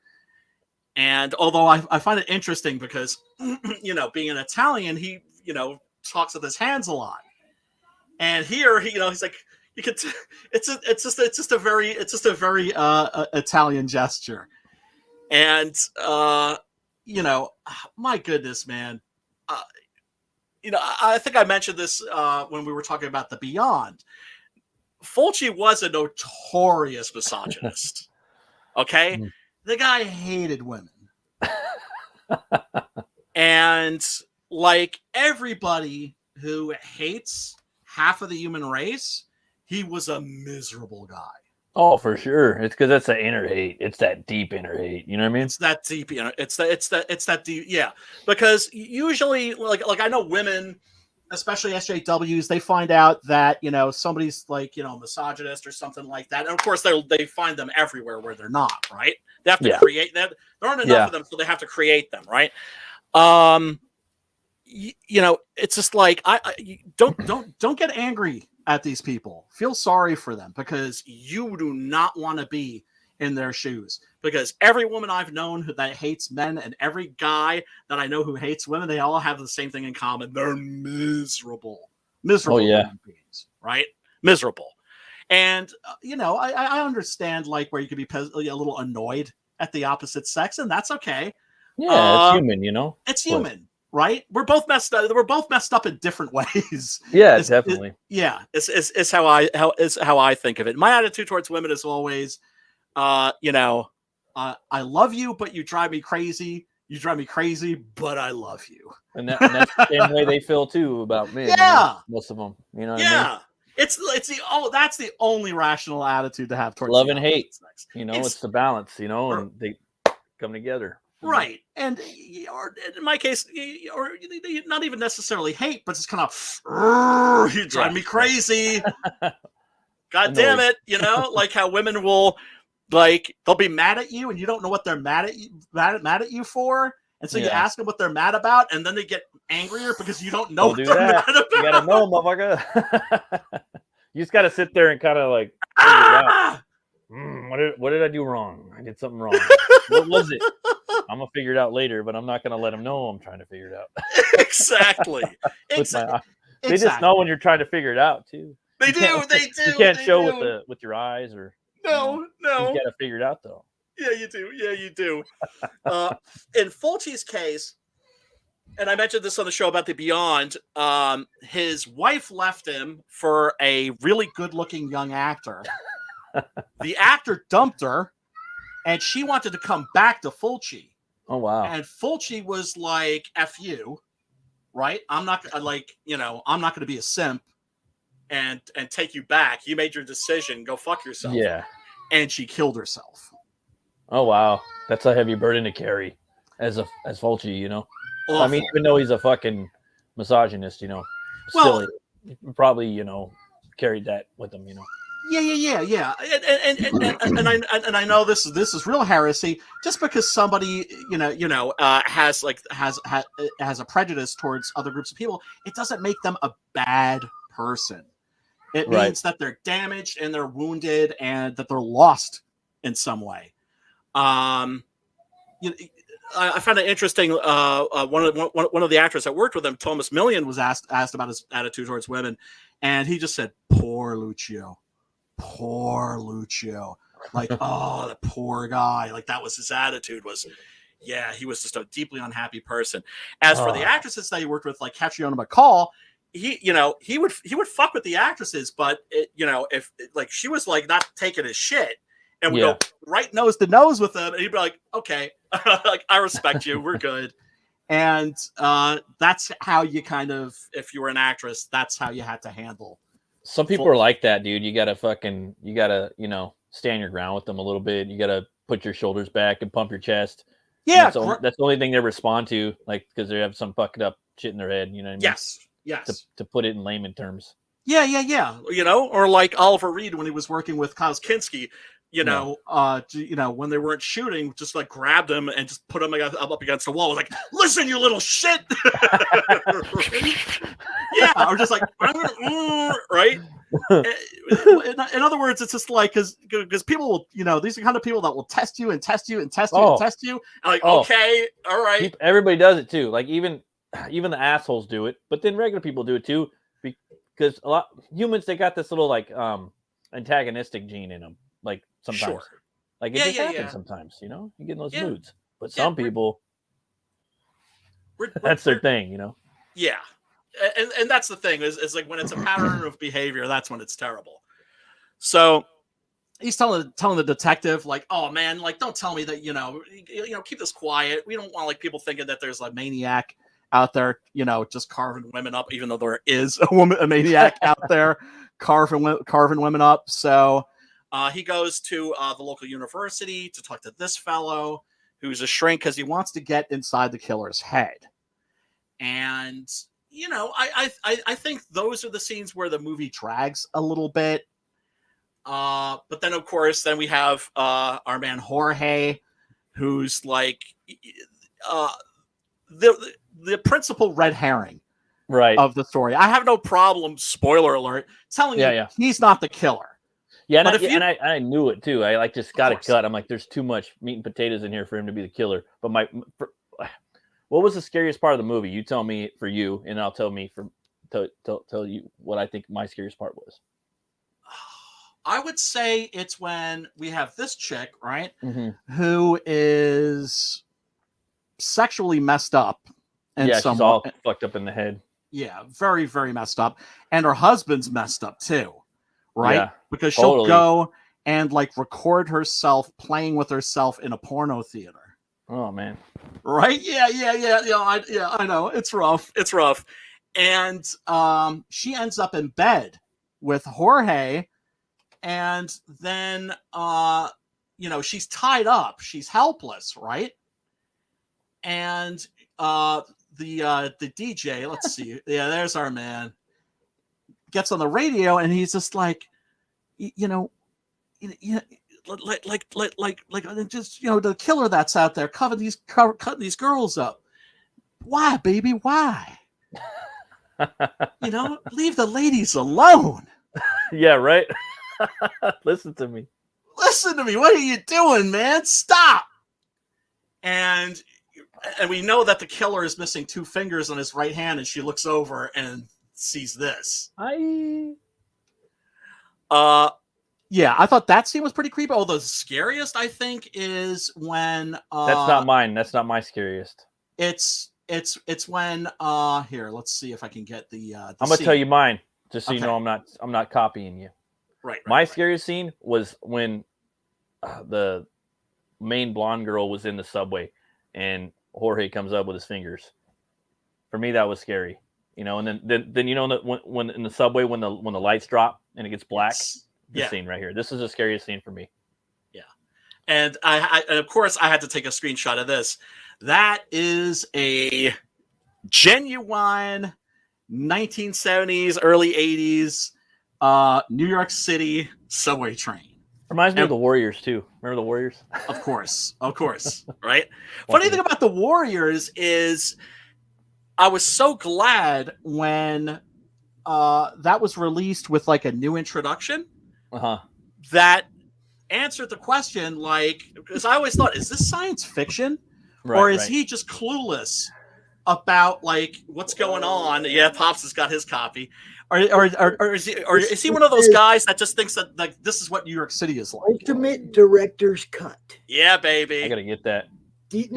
And although I find it interesting because being an Italian, he talks with his hands a lot. And here, he's like, you could. It's just a very Italian gesture, and my goodness, man. I think I mentioned this when we were talking about The Beyond. Fulci was a notorious misogynist. Okay, the guy hated women, and like everybody who hates half of the human race, he was a miserable guy. Oh, for sure. It's because that's the inner hate. It's that deep inner hate. You know what I mean? It's that deep. It's that deep. Yeah, because usually, like I know women, especially SJWs, they find out that somebody's like misogynist or something like that, and of course they find them everywhere where they're not. Right? They have to create that. There aren't enough of them, so they have to create them. Right? It's just like I don't get angry at these people. Feel sorry for them because you do not want to be in their shoes. Because every woman I've known that hates men and every guy that I know who hates women, they all have the same thing in common. They're miserable human beings, right? Miserable. And I understand like where you could be a little annoyed at the opposite sex, and that's okay. Yeah, it's human, It's human. Right, we're both messed up. We're both messed up in different ways. Yeah, definitely. It's how I think of it. My attitude towards women is always, I love you, but you drive me crazy. You drive me crazy, but I love you. And that's the same way they feel too about me. Yeah, most of them. What I mean? That's the only rational attitude to have towards love and hate. Sex. It's the balance. And they come together. Right, and or in my case, or not even necessarily hate, but it's kind of you drive me crazy. God damn it, like how women will, like they'll be mad at you, and you don't know what they're mad at you for, and so you ask them what they're mad about, and then they get angrier because you don't know what they're mad about. You gotta know, motherfucker. You just gotta sit there and kind of like figure it out. What did I do wrong? I did something wrong. What was it? I'm gonna figure it out later, but I'm not gonna let them know I'm trying to figure it out. Exactly. They just know when you're trying to figure it out too. They do. You can't show with your eyes or no. You gotta figure it out though. Yeah, you do. In Fulci's case, and I mentioned this on the show about The Beyond, his wife left him for a really good-looking young actor. The actor dumped her, and she wanted to come back to Fulci. Oh wow! And Fulci was like, "F you, right? I'm not going to be a simp and take you back. You made your decision. Go fuck yourself." Yeah. And she killed herself. Oh wow, that's a heavy burden to carry as Fulci. Awful. I mean, even though he's a fucking misogynist, still he probably carried that with him. Yeah. And I know this is real heresy. Just because somebody has a prejudice towards other groups of people, it doesn't make them a bad person. It means that they're damaged and they're wounded and that they're lost in some way. I found it interesting. One of the actors that worked with him, Thomas Millian, was asked about his attitude towards women, and he just said, "Poor Lucio." Like, oh, the poor guy. Like, that was his attitude, he was just a deeply unhappy person. As for the actresses that he worked with, like Catriona MacColl, he would fuck with the actresses, but if like she was like not taking his shit and would go right nose to nose with them, and he'd be like, okay, like I respect you, we're good. And that's how you kind of, if you were an actress, that's how you had to handle. Some people are like that, dude. You gotta stand your ground with them a little bit. You gotta put your shoulders back and pump your chest. Yeah, that's the only thing they respond to, like, because they have some fucked up shit in their head. You know what I mean? Yes. To put it in layman terms. Yeah. Or like Oliver Reed when he was working with Kinski. When they weren't shooting, just like grabbed him and just put him up against the wall. Was like, listen, you little shit. Yeah, or just like, right? In other words, it's just like, because people will, these are the kind of people that will test you and test you and test you and test you. And like, okay, all right. Everybody does it too. Like even the assholes do it, but then regular people do it too, because a lot humans, they got this little like antagonistic gene in them. Like sometimes, like it just happens sometimes, you get in those moods. But some people, that's their thing, Yeah, and that's the thing is like when it's a pattern of behavior, that's when it's terrible. So he's telling the detective like, oh man, like don't tell me that keep this quiet. We don't want like people thinking that there's a maniac out there, just carving women up, even though there is a maniac out there carving women up. So. He goes to the local university to talk to this fellow who's a shrink because he wants to get inside the killer's head. And, I think those are the scenes where the movie drags a little bit. But then, of course, then we have our man Jorge, who's like the principal red herring of the story. I have no problem, spoiler alert, telling you he's not the killer. Yeah, and I knew it too. I just got a gut. I'm like, there's too much meat and potatoes in here for him to be the killer. But what was the scariest part of the movie? You tell me for you, and I'll tell you what I think my scariest part was. I would say it's when we have this chick, right, who is sexually messed up, and she's all fucked up in the head. Yeah, very, very messed up, and her husband's messed up too. Right? Yeah, because she'll go and like record herself playing with herself in a porno theater. Oh man. Right? Yeah. I know. It's rough. And she ends up in bed with Jorge, and then she's tied up. She's helpless, right? And the DJ, let's see. Yeah, there's our man. Gets on the radio and he's just like, like just the killer that's out there cutting these girls up. Why, baby? Why? Leave the ladies alone. Yeah, right. Listen to me. What are you doing, man? Stop. And we know that the killer is missing 2 fingers on his right hand, and she looks over and sees this. I thought that scene was pretty creepy. Oh, the scariest I think is when that's not mine. That's not my scariest. It's when here, let's see if I can get the I'm gonna tell you mine, just so you know I'm not copying you. Right. My scariest scene was when the main blonde girl was in the subway and Jorge comes up with his fingers. For me, that was scary. And then when in the subway when the lights drop and it gets black, this scene right here. This is the scariest scene for me. Yeah, and I of course I had to take a screenshot of this. That is a genuine 1970s, early 80s New York City subway train. Reminds me of the Warriors too. Remember the Warriors? Of course, right? Funny thing about the Warriors is, I was so glad when that was released with like a new introduction that answered the question, like, because I always thought, is this science fiction? Or is he just clueless about like what's going on? Yeah, Pops has got his copy. Or is he one of those guys that just thinks that like this is what New York City is like? Ultimate director's cut. Yeah, baby. I gotta get that. You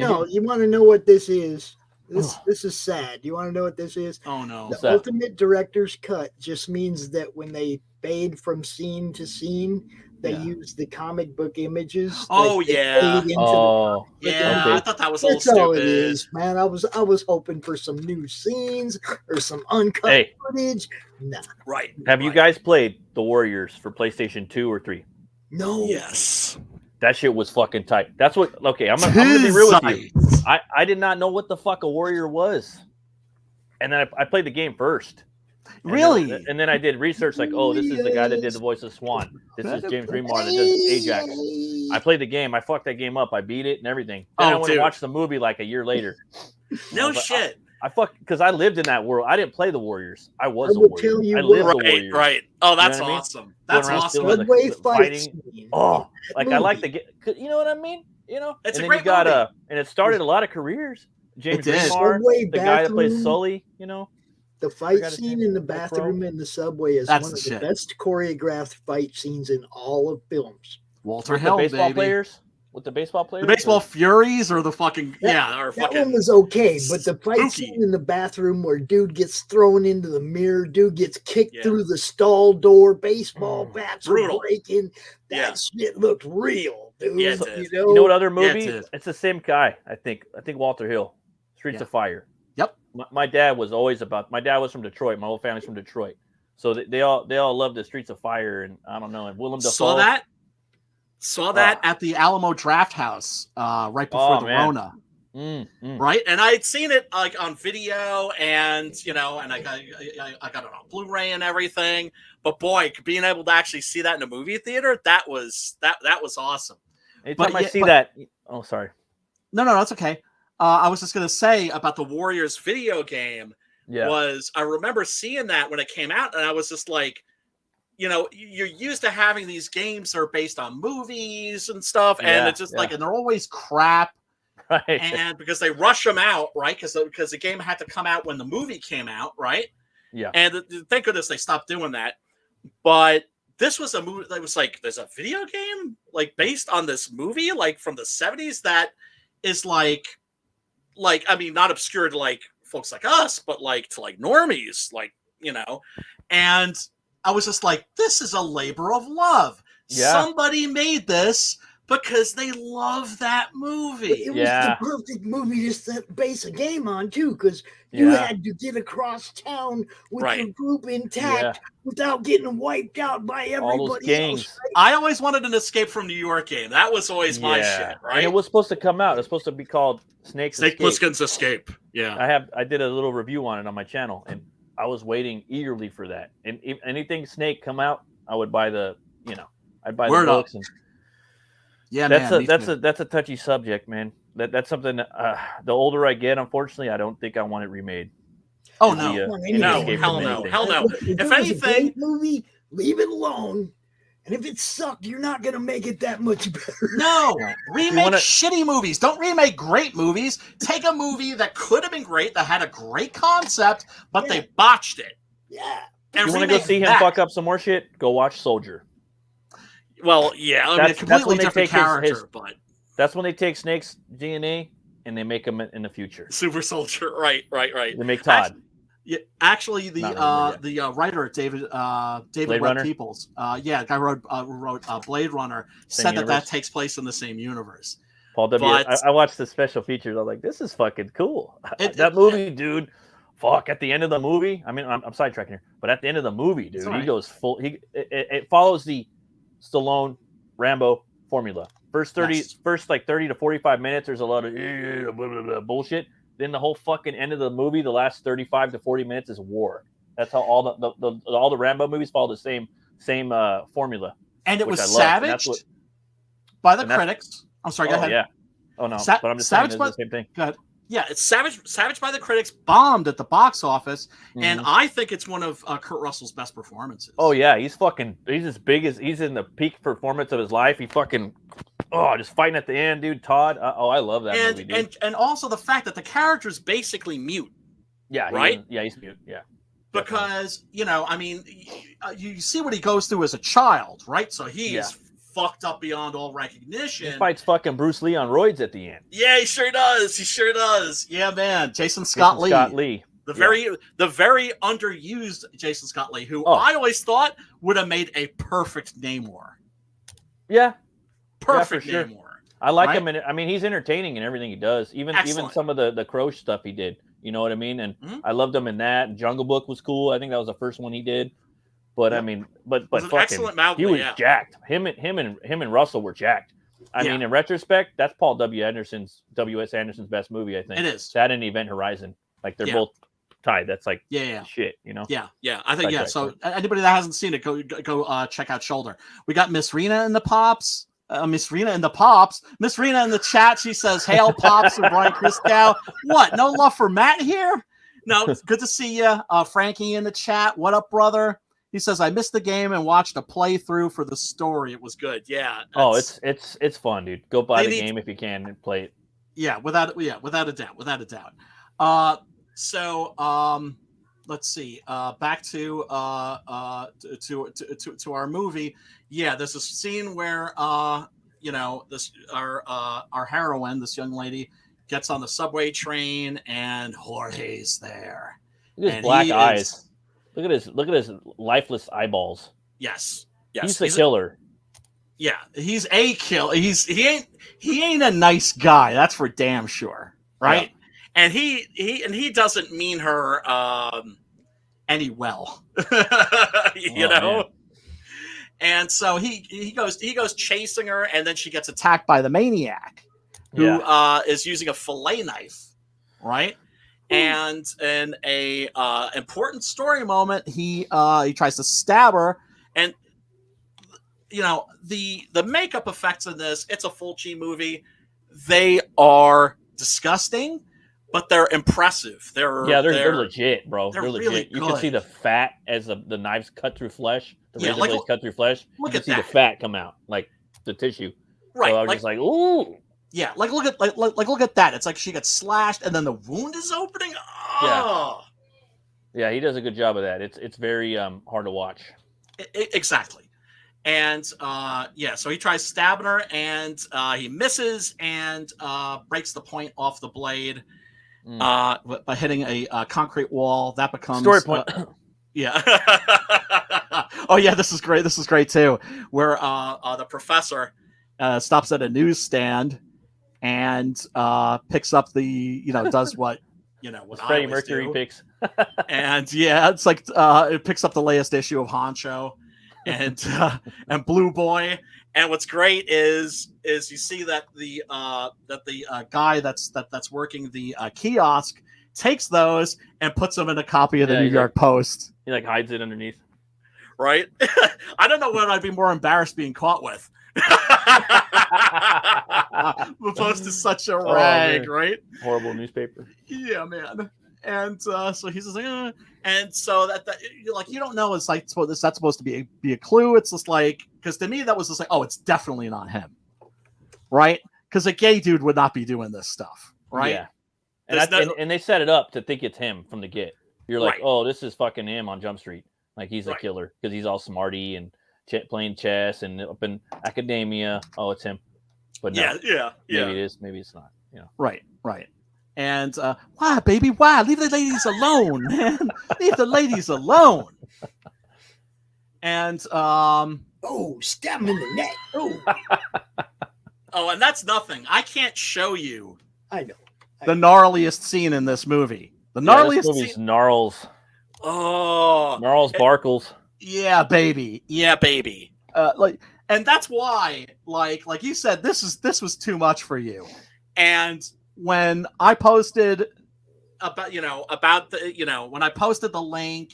want to know what this is? This is sad. You want to know what this is? Oh no. The ultimate director's cut just means that when they fade from scene to scene, they use the comic book images. Oh yeah. Oh yeah. okay. I thought that was a little That's all it stupid. is, man. I was hoping for some new scenes or some uncut footage. Nah. Right. Have you guys played The Warriors for PlayStation 2 or 3? No. Yes. That shit was fucking tight. That's what. Okay, I'm gonna be real with you. I did not know what the fuck a warrior was, and then I played the game first. Really? And then I did research, like, oh, this is the guy that did the voice of Swan. This is James Remar that does Ajax. I played the game. I fucked that game up. I beat it and everything. Then I went and watched the movie like a year later. No shit. I fucked because I lived in that world. I didn't play the Warriors. I was a warrior. I lived the Warriors. Right. Oh, that's awesome. That's awesome. Subway fighting. Oh, like I like the game. You know what I mean? You know, it's and a then great movie. And it started a lot of careers. James Remar, the guy that plays Sully. You know, the fight scene in the bathroom in the subway is one of the best choreographed fight scenes in all of films. Walter Hill, the baseball baby. Players. With the baseball players? The baseball furies or the fucking that one was okay, but the fight scene in the bathroom where dude gets thrown into the mirror, dude gets kicked through the stall door, baseball bats are breaking. That shit looked real, dude. Yeah, you know what other movie? It's the same guy, I think. I think Walter Hill. Streets of Fire. Yep. My dad was always my dad was from Detroit. My whole family's from Detroit. So they all loved the Streets of Fire, and I don't know, and Willem Dafoe. Saw that at the Alamo Draft House right before the Rona. Right, and I had seen it like on video, and and I got it on Blu-ray and everything. But boy, being able to actually see that in a movie theater, that was awesome. Anytime I see that, oh sorry, no, that's okay. I was just gonna say about the Warriors video game. Was I remember seeing that when it came out, and I was just like, you're used to having these games that are based on movies and stuff, and it's just like, and they're always crap, right? And because they rush them out, right? Because the game had to come out when the movie came out, right? Yeah. And thank goodness they stopped doing that. But this was a movie that was like, there's a video game like based on this movie, like from the 70s, that is like I mean, not obscure to like folks like us, but like to like normies, like and I was just like, this is a labor of love. Yeah. Somebody made this because they love that movie. It was the perfect movie to set base a game on, too, because you had to get across town with your group intact without getting wiped out by everybody else. Right? I always wanted an Escape from New York game. That was always my shit, right? And it was supposed to come out. It was supposed to be called Snake Plissken's Escape. Yeah. I did a little review on it on my channel, and I was waiting eagerly for that. And if anything Snake come out, I would buy I'd buy the books. And that's a touchy subject, man. That's something that, the older I get, unfortunately, I don't think I want it remade. Oh no, hell no. If anything, movie, leave it alone. And if it sucked, you're not going to make it that much better. No, remake shitty movies. Don't remake great movies. Take a movie that could have been great, that had a great concept, but they botched it. Yeah. And you want to go see him fuck up some more shit? Go watch Soldier. Well, yeah, I mean, a completely different character, but that's when they take Snake's DNA and they make him in the future. Super Soldier, right. They make Todd. Actually, the writer David Webb Peoples, guy wrote Blade Runner, said that takes place in the same universe. Paul W. I watched the special features. I was like, this is fucking cool. That movie, dude. Fuck! At the end of the movie, I mean, I'm sidetracking here, but at the end of the movie, dude, he goes full. It follows the Stallone Rambo formula. First 30 to 45 minutes, there's a lot of blah, blah, blah, bullshit. Then the whole fucking end of the movie, the last 35 to 40 minutes is war. That's how all the Rambo movies follow the same formula. And it was savaged by the critics. I'm sorry, go ahead. Yeah. Oh no, but I'm just saying it's the same thing. Go ahead. Yeah, it's savaged by the critics, bombed at the box office, and I think it's one of Kurt Russell's best performances. Oh yeah, he's as big as he's in the peak performance of his life. He fucking just fighting at the end, dude. Todd, I love that movie, dude. And also the fact that the character's basically mute. Yeah, right. He's mute. Yeah, because I mean, you see what he goes through as a child, right? So he's fucked up beyond all recognition. He fights fucking Bruce Lee on roids at the end. Yeah, he sure does. He sure does. Yeah, man. Jason Scott Lee. The very underused Jason Scott Lee, who I always thought would have made a perfect Namor. Yeah. Perfect yeah, Namor. Sure. I like him. I mean, he's entertaining in everything he does. Even some of the Crow stuff he did. You know what I mean? And I loved him in that. Jungle Book was cool. I think that was the first one he did. But I mean, but excellent Mowgli, he was jacked. Him and Russell were jacked. I mean, in retrospect, that's Paul W.S. Anderson's best movie. I think it is. That and Event Horizon, like they're both tied. That's like shit, you know. Yeah. I think So anybody that hasn't seen it, go check out Shoulder. We got Miss Rena in the Pops. Miss Rena in the Pops. Miss Rena in the chat. She says, "Hail Pops and Brian Christow." What? No love for Matt here? No. Good to see you, Frankie in the chat. What up, brother? He says, "I missed the game and watched a playthrough for the story. It was good." Yeah. Oh, it's fun, dude. Go buy the game if you can and play it. Yeah, without a doubt. Let's see. Back to our movie. Yeah, there's a scene where our heroine, this young lady, gets on the subway train and Jorge's there. Look at his black eyes. Look at his lifeless eyeballs. Yes. He's the killer. He's a killer. He ain't a nice guy. That's for damn sure, right? Yeah. And he doesn't mean her any well, you know. Man. And so he goes chasing her, and then she gets attacked by the maniac, who is using a fillet knife, right? And in a important story moment, he tries to stab her, and you know the makeup effects in this. It's a Fulci movie. They are disgusting, but they're impressive. They're legit, bro. They're legit. Really you can see the fat as the knives cut through flesh. The razor blades cut through flesh. You can see the fat come out, like the tissue. Right. So I was just like, ooh. Yeah, look at that. It's like she gets slashed and then the wound is opening. Oh. Yeah, he does a good job of that. It's very hard to watch. Exactly. And so he tries stabbing her and he misses and breaks the point off the blade by hitting a concrete wall. That becomes story point. Yeah. Oh yeah, this is great. This is great too. Where the professor stops at a newsstand and picks up does what what Freddie Mercury do. Picks. And it's like it picks up the latest issue of Honcho and Blue Boy. And what's great is you see that the guy that's working the kiosk takes those and puts them in a copy of the New York Post. He like hides it underneath. Right? I don't know what I'd be more embarrassed being caught with. The Post is such a rag, right? Horrible newspaper. Yeah, man. And so he's just like, and so that you don't know. It's like that's supposed to be a clue. It's just like, because to me that was just like, oh, it's definitely not him, right? Because a gay dude would not be doing this stuff, right? Yeah. And they set it up to think it's him from the get. You're like, oh, this is fucking him on Jump Street. Like he's a killer because he's all smarty and playing chess and up in academia. Oh, it's him. But no, maybe it is. Maybe it's not. Right. And why, baby? Why? Leave the ladies alone, man. Leave the ladies alone. And stab him in the neck. And that's nothing. I can't show you. I know. The gnarliest scene in this movie. The gnarliest this movie's gnarls. Oh, gnarls Barkles. Yeah, baby. And that's why, like you said, this was too much for you. And when I posted when I posted the link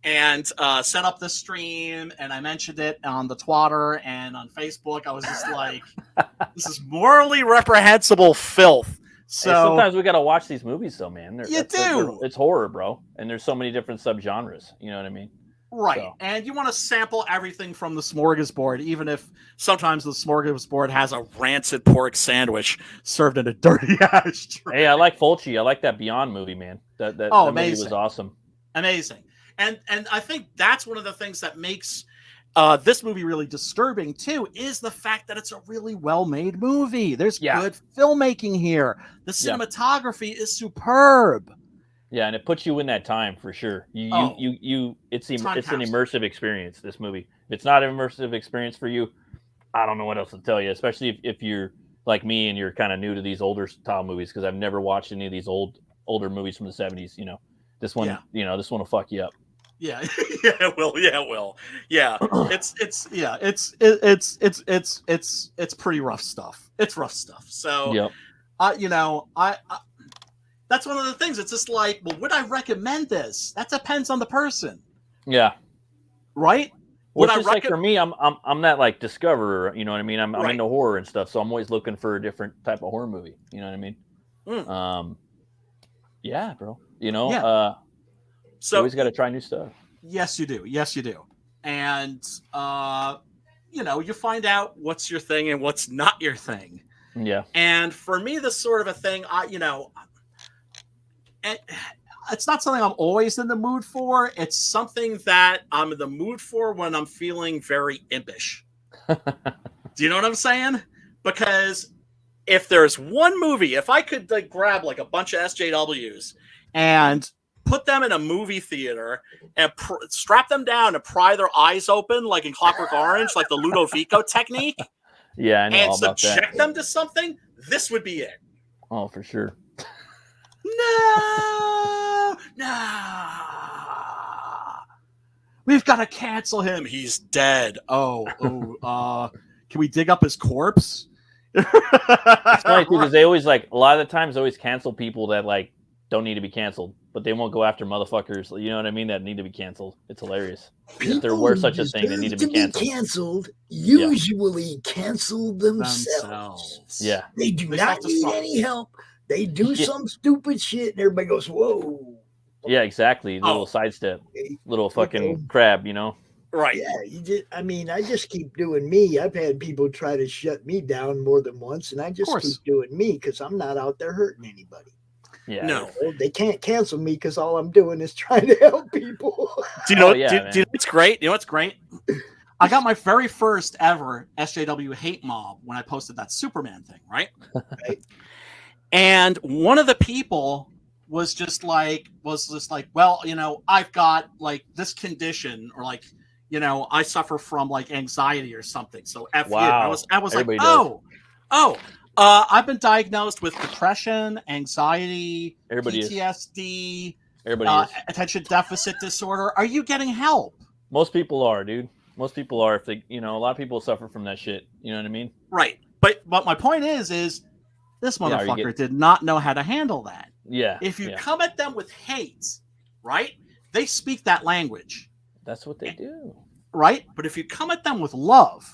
and set up the stream and I mentioned it on the Twitter and on Facebook, I was just like, this is morally reprehensible filth. So sometimes we got to watch these movies, though, man. It's horror, bro. And there's so many different subgenres. You know what I mean? Right. So. And you want to sample everything from the smorgasbord, even if sometimes the smorgasbord has a rancid pork sandwich served in a dirty ashtray. Hey, I like Fulci. I like that Beyond movie, man. That movie was awesome. Amazing. And I think that's one of the things that makes this movie really disturbing too is the fact that it's a really well-made movie. There's Yeah. good filmmaking here. The Yeah. cinematography is superb. Yeah, and it puts you in that time for sure. It's Time an capsule. immersive experience. This movie. If it's not an immersive experience for you, I don't know what else to tell you. Especially if you're like me and you're kind of new to these older style movies, because I've never watched any of these older movies from the 70s. You know, this one. Yeah. You know, this one will fuck you up. Yeah, yeah, it will. Yeah, it will. Yeah, it's pretty rough stuff. It's rough stuff. So, Yep. I that's one of the things. It's just like, well, would I recommend this? That depends on the person, Yeah. right? Well, Would I it's just like for me, I'm that like discoverer. You know what I mean? I'm Right. into horror and stuff, so I'm always looking for a different type of horror movie. You know what I mean? Yeah, bro. You know, Yeah. So you always got to try new stuff. Yes, you do. Yes, you do. And you find out what's your thing and what's not your thing. Yeah. And for me, this sort of a thing, it's not something I'm always in the mood for. It's something that I'm in the mood for when I'm feeling very impish. Do you know what I'm saying? Because if there's one movie, if I could like grab like a bunch of SJWs and put them in a movie theater and strap them down and pry their eyes open like in Clockwork Orange, like the Ludovico technique, yeah, I know and all about that. subject them to something, this would be it. Oh, for sure. No. We've got to cancel him. He's dead. Can we dig up his corpse? It's funny too, because they always like a lot of the times always cancel people that like don't need to be canceled, but they won't go after motherfuckers. You know what I mean? That need to be canceled. It's hilarious. If there were such a thing, they need to be canceled. Usually cancel themselves. Yeah, they do not need any help. They do some stupid shit, and everybody goes, "Whoa!" Yeah, exactly. Little sidestep, little fucking crab, you know. Right. Yeah, I just keep doing me. I've had people try to shut me down more than once, and I just keep doing me because I'm not out there hurting anybody. Yeah. No. They can't cancel me because all I'm doing is trying to help people. Do you know? Do you know what's great? You know what's great? I got my very first ever SJW hate mob when I posted that Superman thing, right? Right. And one of the people was just like, well, I've got like this condition, or like, I suffer from like anxiety or something. So F you. I was Everybody like, I've been diagnosed with depression, anxiety, PTSD, attention deficit disorder. Are you getting help? Most people are, dude. Most people are. If they, a lot of people suffer from that shit. You know what I mean? Right. But my point is this motherfucker did not know how to handle that. Yeah. If you come at them with hate, right? They speak that language. That's what they do. Right? But if you come at them with love,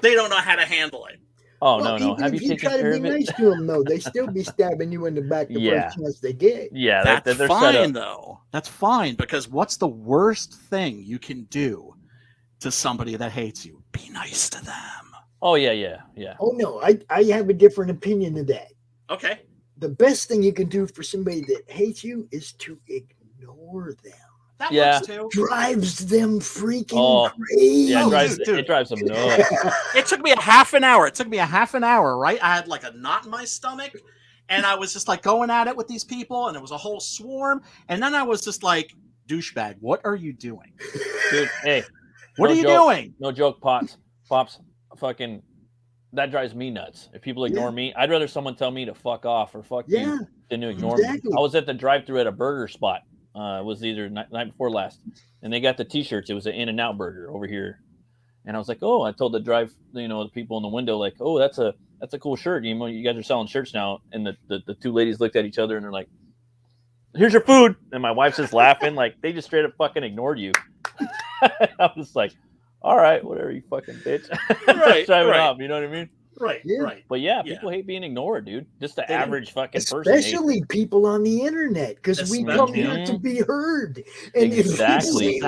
they don't know how to handle it. Oh, no. Have you taken care of it? If you try to be nice to them, though, they still be stabbing you in the back the first chance they get. Yeah, that's fine, though. That's fine, because what's the worst thing you can do to somebody that hates you? Be nice to them. Oh, yeah. Oh, no, I have a different opinion than that. Okay. The best thing you can do for somebody that hates you is to ignore them. That works too. Drives them freaking crazy. Yeah, it drives them nuts. It took me a half an hour. Right? I had like a knot in my stomach, and I was just like going at it with these people, and it was a whole swarm. And then I was just like, douchebag, what are you doing? Dude, hey. What are you doing? No joke, Pops. Fucking, that drives me nuts. If people ignore me, I'd rather someone tell me to fuck off or fuck you than to ignore me. I was at the drive-thru at a burger spot. It was either night before last, and they got the T-shirts. It was an In-N-Out burger over here, and I was like, "Oh!" I told the people in the window, like, "Oh, that's a cool shirt. You guys are selling shirts now." And the two ladies looked at each other and they're like, "Here's your food." And my wife's just laughing, like they just straight up fucking ignored you. I was like, "All right, whatever, you fucking bitch." Right, driving off. You know what I mean? Right. But people hate being ignored, dude. Just the average fucking person. Especially people on the internet, because we come here to be heard. And exactly.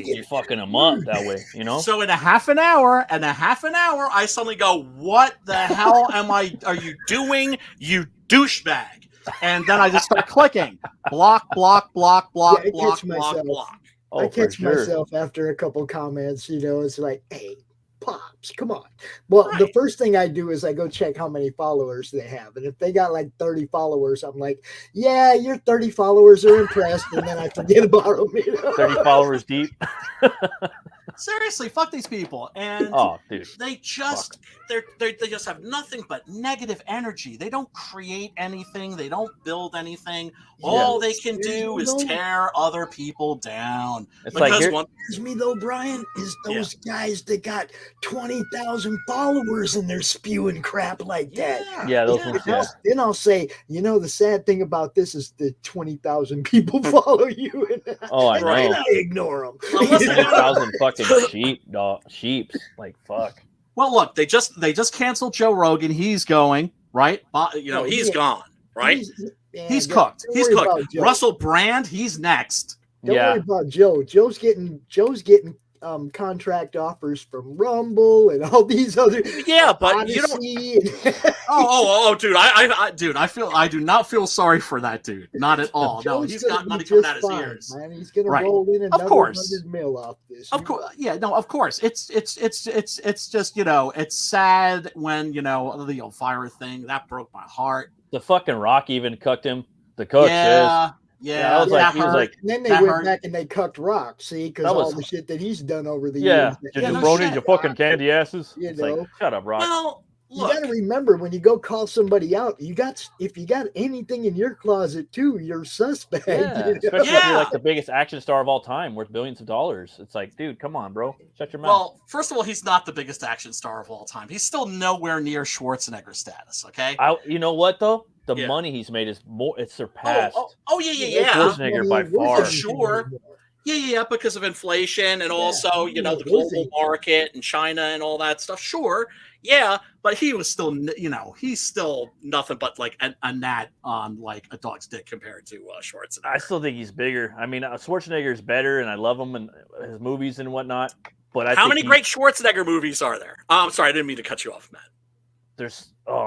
You're fucking them up that way, So in a half an hour, I suddenly go, "What the hell are you doing, you douchebag?" And then I just start clicking. Block. Oh, I for catch sure. myself after a couple comments, it's like, hey, Pops, come on. Well, the Right. first thing I do is I go check how many followers they have. And if they got like 30 followers, I'm like, yeah, your 30 followers are impressed. And then I forget about them. 30 followers deep. Seriously, fuck these people. And Oh, dude. they just they just have nothing but negative energy. They don't create anything. They don't build anything. All they can do is tear other people down. It's Because like here, one, Me though, Brian, is those guys that got 20,000 followers and they're spewing crap like that. yeah, those ones, yeah. Then I'll say, the sad thing about this is the 20,000 people follow you. And Oh, I Right. know. I ignore them. Unless they- 20,000 fucking sheeps. Like, fuck. well, look, they just canceled Joe Rogan. He's going, right? He's gone, right? He's cooked. He's cooked. Russell Brand, he's next. Don't worry about Joe. Joe's getting contract offers from Rumble and all these other. Yeah, but you don't. Dude, I do not feel sorry for that dude. Not at all. No, he's got money coming out his ears. Man, he's gonna roll in another $100 million off this. Of course, yeah, no, of course. It's just it's sad when the fire thing that broke my heart. The fucking Rock even cucked him. The cook Yeah, I was like, he was like, and then they went back and they cucked Rock, see, because all the shit that he's done over the years. You bronies, you fucking candy asses. It's like, shut up, Rock. Well, look, you got to remember when you go call somebody out, if you got anything in your closet too, you're suspect. Yeah, especially if you're like the biggest action star of all time, worth billions of dollars. It's like, dude, come on, bro, shut your mouth. Well, first of all, he's not the biggest action star of all time. He's still nowhere near Schwarzenegger status. Okay. You know what though? The money he's made is more. It's surpassed. Schwarzenegger by far. For sure. Yeah, because of inflation and also, the global market and China and all that stuff. Sure. Yeah, but he was still, he's still nothing but like a gnat on like a dog's dick compared to Schwarzenegger. I still think he's bigger. I mean, Schwarzenegger is better, and I love him and his movies and whatnot. But how many great Schwarzenegger movies are there? I'm sorry, I didn't mean to cut you off, Matt.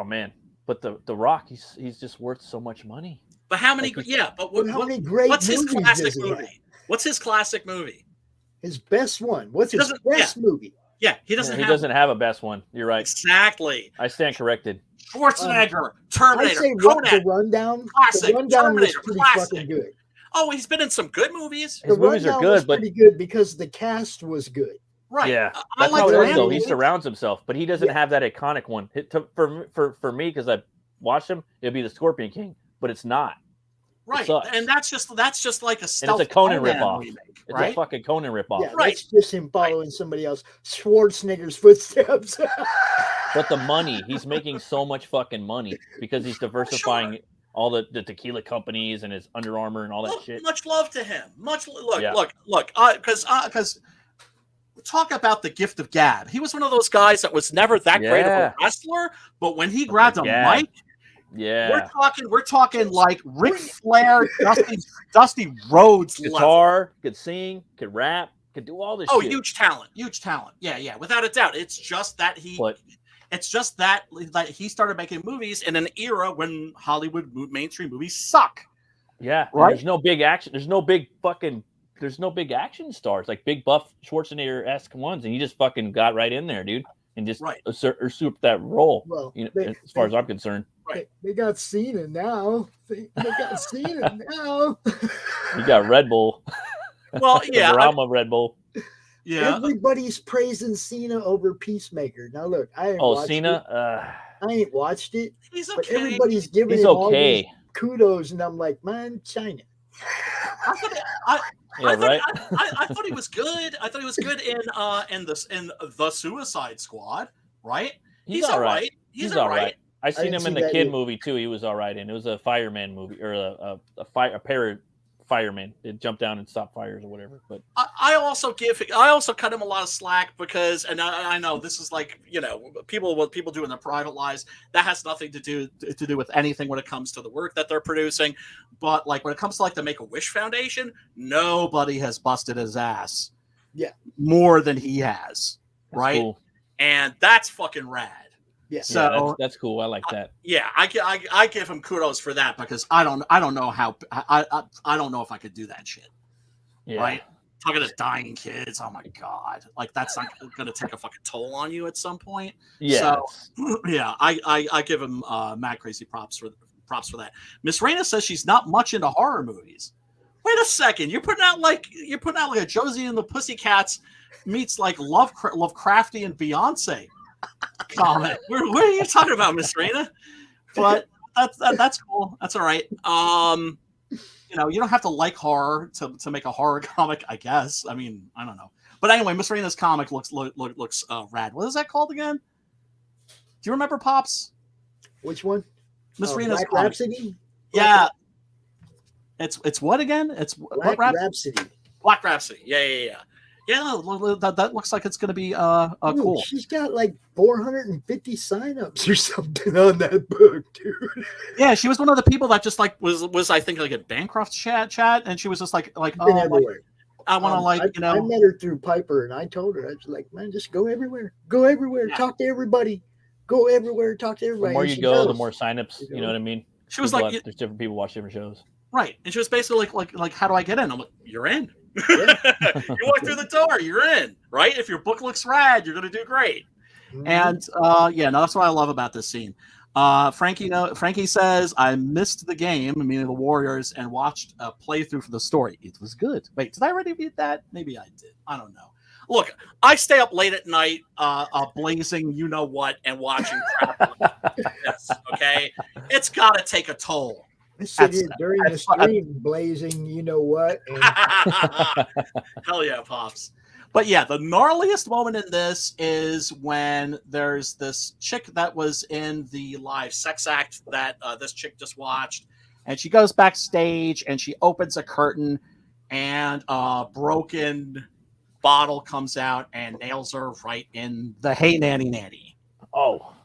Man. But the Rock, he's just worth so much money. But how many? What's his classic movie? What's his classic movie? His best one. What's his best movie? Yeah, he doesn't have a best one. You're right. Exactly. I stand corrected. Schwarzenegger, Terminator, I say Conan, The Rundown. Classic. The Rundown Terminator, was pretty classic. fucking good. Oh, he's been in some good movies. His movies are good, but pretty good because the cast was good. Right. Yeah, I that's how it is, though. He Rambo. surrounds himself, but he doesn't have that iconic one. For me, because I watched him, it'd be the Scorpion King, but it's not. Right, and that's just like a stealth. And it's a Conan ripoff. Remake, it's right? a fucking Conan ripoff. Yeah, that's just him following somebody else, Schwarzenegger's footsteps. But the money, he's making so much fucking money because he's diversifying all the tequila companies and his Under Armour and all that shit. Much love to him. Look. Because talk about the gift of gab. He was one of those guys that was never that great of a wrestler, but when he grabbed a mic, we're talking like Ric Flair, Dusty Rhodes guitar, could sing, could rap, could do all this shit. Huge talent. Yeah, without a doubt. It's just that he started making movies in an era when Hollywood mainstream movies suck. Yeah, right. There's no big action. There's no big action stars like big buff Schwarzenegger-esque ones, and he just fucking got right in there, dude, and just usurped that role. Well, as far as I'm concerned, they got Cena now. They got Cena now. You got Red Bull. Well, yeah, Rama Red Bull. Yeah, everybody's praising Cena over Peacemaker. Now look, I ain't watched it. He's okay. But everybody's giving him all these kudos, and I'm like, man, China. I thought he was good. I thought he was good in the Suicide Squad. Right? He's all right. He's all right. I seen him in the Kid movie too. He was all right in. It was a fireman movie or a fireman. It jumped down and stopped fires or whatever. But I also cut him a lot of slack because, and I know this is like what people do in their private lives, that has nothing to do with anything when it comes to the work that they're producing. But like when it comes to like the Make-A-Wish Foundation, nobody has busted his ass. Yeah, more than he has. That's right, cool. And that's fucking rad. Yeah, so that's cool. I like that. I give him kudos for that because I don't know how I don't know if I could do that shit. Yeah. Right. talking to dying kids. Oh my god, like that's not going to take a fucking toll on you at some point. Yeah. So, yeah, I give him mad crazy props for that. Miss Raina says she's not much into horror movies. Wait a second, you're putting out like a Josie and the Pussycats meets like Lovecraftian Beyonce comment. What are you talking about, Miss Raina? But that's cool. That's all right. You know, you don't have to like horror to make a horror comic, I guess. I mean, I don't know. But anyway, Miss Raina's comic looks rad. What is that called again? Do you remember, Pops? Which one? Miss Raina's Black comic. Rhapsody? Yeah. It's what again? It's Black Rhapsody. Black Rhapsody. Yeah. Yeah, that looks like it's going to be cool. She's got like 450 signups or something on that book, dude. Yeah, she was one of the people that just like was I think like a Bancroft chat, and she was just like Been everywhere. I want to I met her through Piper, and I told her, I was like, man, just go everywhere, yeah. Talk to everybody, go everywhere, talk to everybody. The more you go, the more signups. You know what I mean? She was like, there's different people watch different shows. Right, and she was basically like, how do I get in? I'm like, you're in. Yeah. You walk through the door, you're in. Right? If your book looks rad, you're gonna do great. Mm-hmm. And yeah, no, that's what I love about this scene. Frankie says, I missed the game, meaning the Warriors, and watched a playthrough for the story. It was good. Wait, did I already read that? Maybe I did. I don't know. Look, I stay up late at night, blazing you know what, and watching crap like this. Okay, it's got to take a toll. I sit here during the stream blazing, you know what? And... Hell yeah, Pops. But yeah, the gnarliest moment in this is when there's this chick that was in the live sex act that this chick just watched, and she goes backstage and she opens a curtain, and a broken bottle comes out and nails her right in the hey nanny nanny. Oh.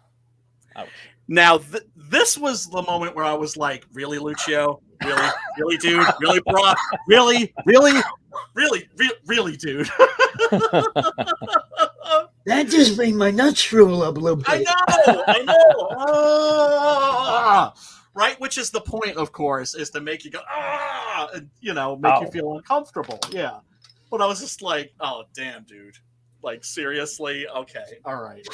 Ouch. Now, this was the moment where I was like, really, Lucio? Really, dude? Really, bro? Really, dude? That just made my nuts roll up a little bit. I know. Right? Which is the point, of course, is to make you go, and, you know, make you feel uncomfortable. Yeah. But I was just like, oh, damn, dude. Like, seriously? Okay. All right.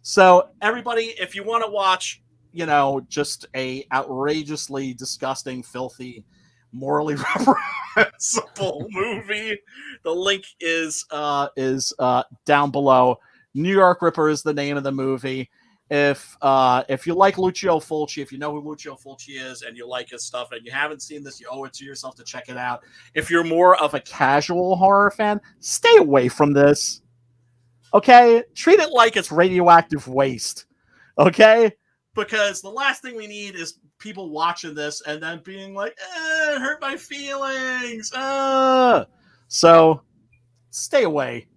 So, everybody, if you want to watch, you know, just a outrageously disgusting, filthy, morally reprehensible movie, the link is down below. New York Ripper is the name of the movie. If you like Lucio Fulci, if you know who Lucio Fulci is and you like his stuff and you haven't seen this, you owe it to yourself to check it out. If you're more of a casual horror fan, stay away from this. Okay? Treat it like it's radioactive waste. Okay? Because the last thing we need is people watching this and then being like, it hurt my feelings. So stay away.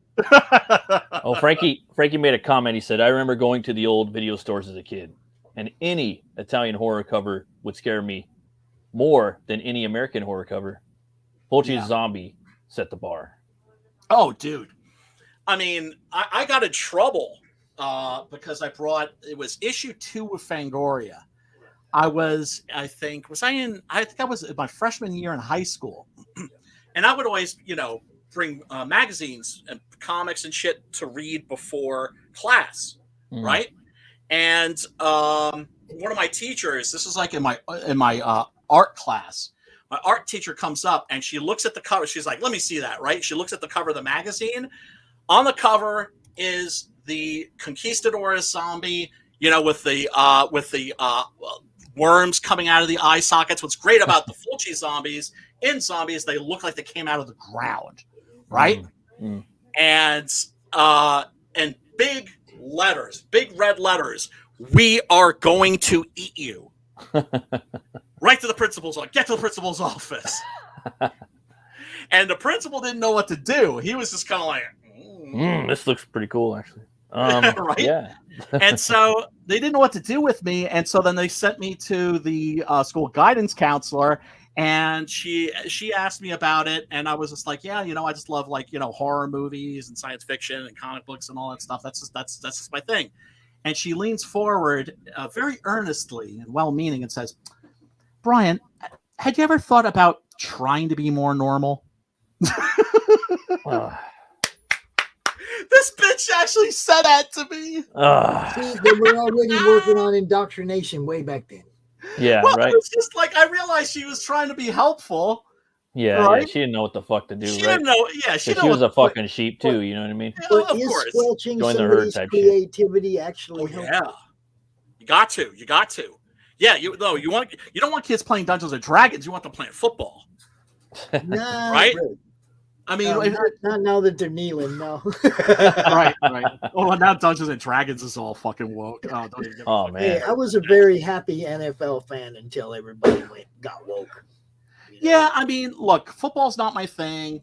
Oh, Frankie made a comment. He said, I remember going to the old video stores as a kid, and any Italian horror cover would scare me more than any American horror cover. Fulci's Zombie set the bar. Oh, dude. I mean, I got in trouble because it was issue 2 of Fangoria. I was in my freshman year in high school. And I would always, you know, bring magazines and comics and shit to read before class, right? And one of my teachers, this is like in my art class, my art teacher comes up and she looks at the cover. She's like, let me see that, right? She looks at the cover of the magazine. On the cover is the Conquistadores zombie, you know, with the worms coming out of the eye sockets. What's great about the Fulci zombies, they look like they came out of the ground, right? And big red letters, we are going to eat you. Right to the principal's office. Get to the principal's office. And the principal didn't know what to do. He was just kind of like, this looks pretty cool, actually. Right? Yeah. And so they didn't know what to do with me. And so then they sent me to the school guidance counselor, and she asked me about it. And I was just like, yeah, you know, I just love, like, you know, horror movies and science fiction and comic books and all that stuff. That's just my thing. And she leans forward very earnestly and well-meaning and says, Brian, had you ever thought about trying to be more normal? This bitch actually said that to me. See, they were already working on indoctrination way back then. Yeah, Well, right. it's just like I realized she was trying to be helpful. Yeah, right? yeah. She didn't know what the fuck to do, She right? didn't know. Yeah, she She was a fucking sheep too. You know what I mean? Yeah, But of is course. squelching Join the herd somebody's type shit. creativity actually Oh helpful? yeah, you got to. You got to. Yeah, you don't want kids playing Dungeons and Dragons. You want them playing football, Nah, right? really. I mean, Not now that they're kneeling. No. right. Oh, now Dungeons and Dragons is all fucking woke. Oh, don't even get me Oh, fucking- man. Hey, I was a very happy NFL fan until everybody got woke. You know? Yeah, I mean, look, football's not my thing.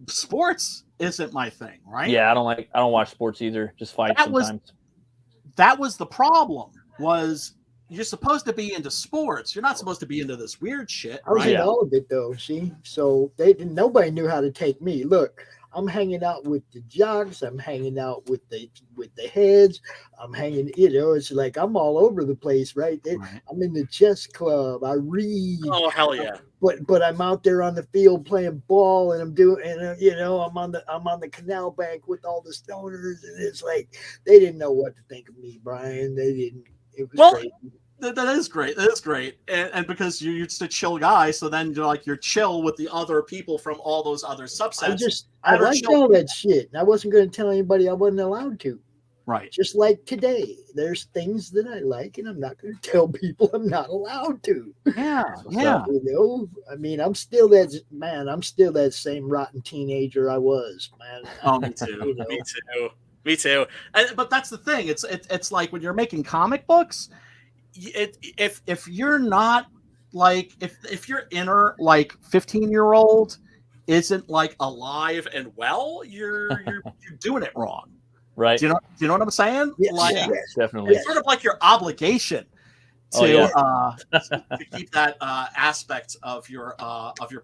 Sports isn't my thing, right? Yeah, I don't watch sports either. Just fight sometimes. That was the problem. Was you're supposed to be into sports. You're not supposed to be into this weird shit, I was right? in all of it though. See, so nobody knew how to take me. Look, I'm hanging out with the jocks. I'm hanging out with the heads. I'm hanging. It's like I'm all over the place, right? Right. I'm in the chess club. I read. Oh hell yeah! But I'm out there on the field playing ball, and I'm doing, and I'm on the canal bank with all the stoners, and it's like they didn't know what to think of me, Brian. They didn't. It was great. That is great. That is great, and because you're just a chill guy, so then you're chill with the other people from all those other subsets. I liked all that shit, and I wasn't going to tell anybody I wasn't allowed to. Right. Just like today, there's things that I like, and I'm not going to tell people I'm not allowed to. Yeah. So, I mean, I'm still that same rotten teenager I was, man. Oh, me too. Me too. But that's the thing. It's like when you're making comic books, if you're not like if your inner like 15-year-old isn't like alive and well, you're doing it wrong. Right. Do you know what I'm saying? Yes, like definitely. it's sort of like your obligation to keep that aspect of your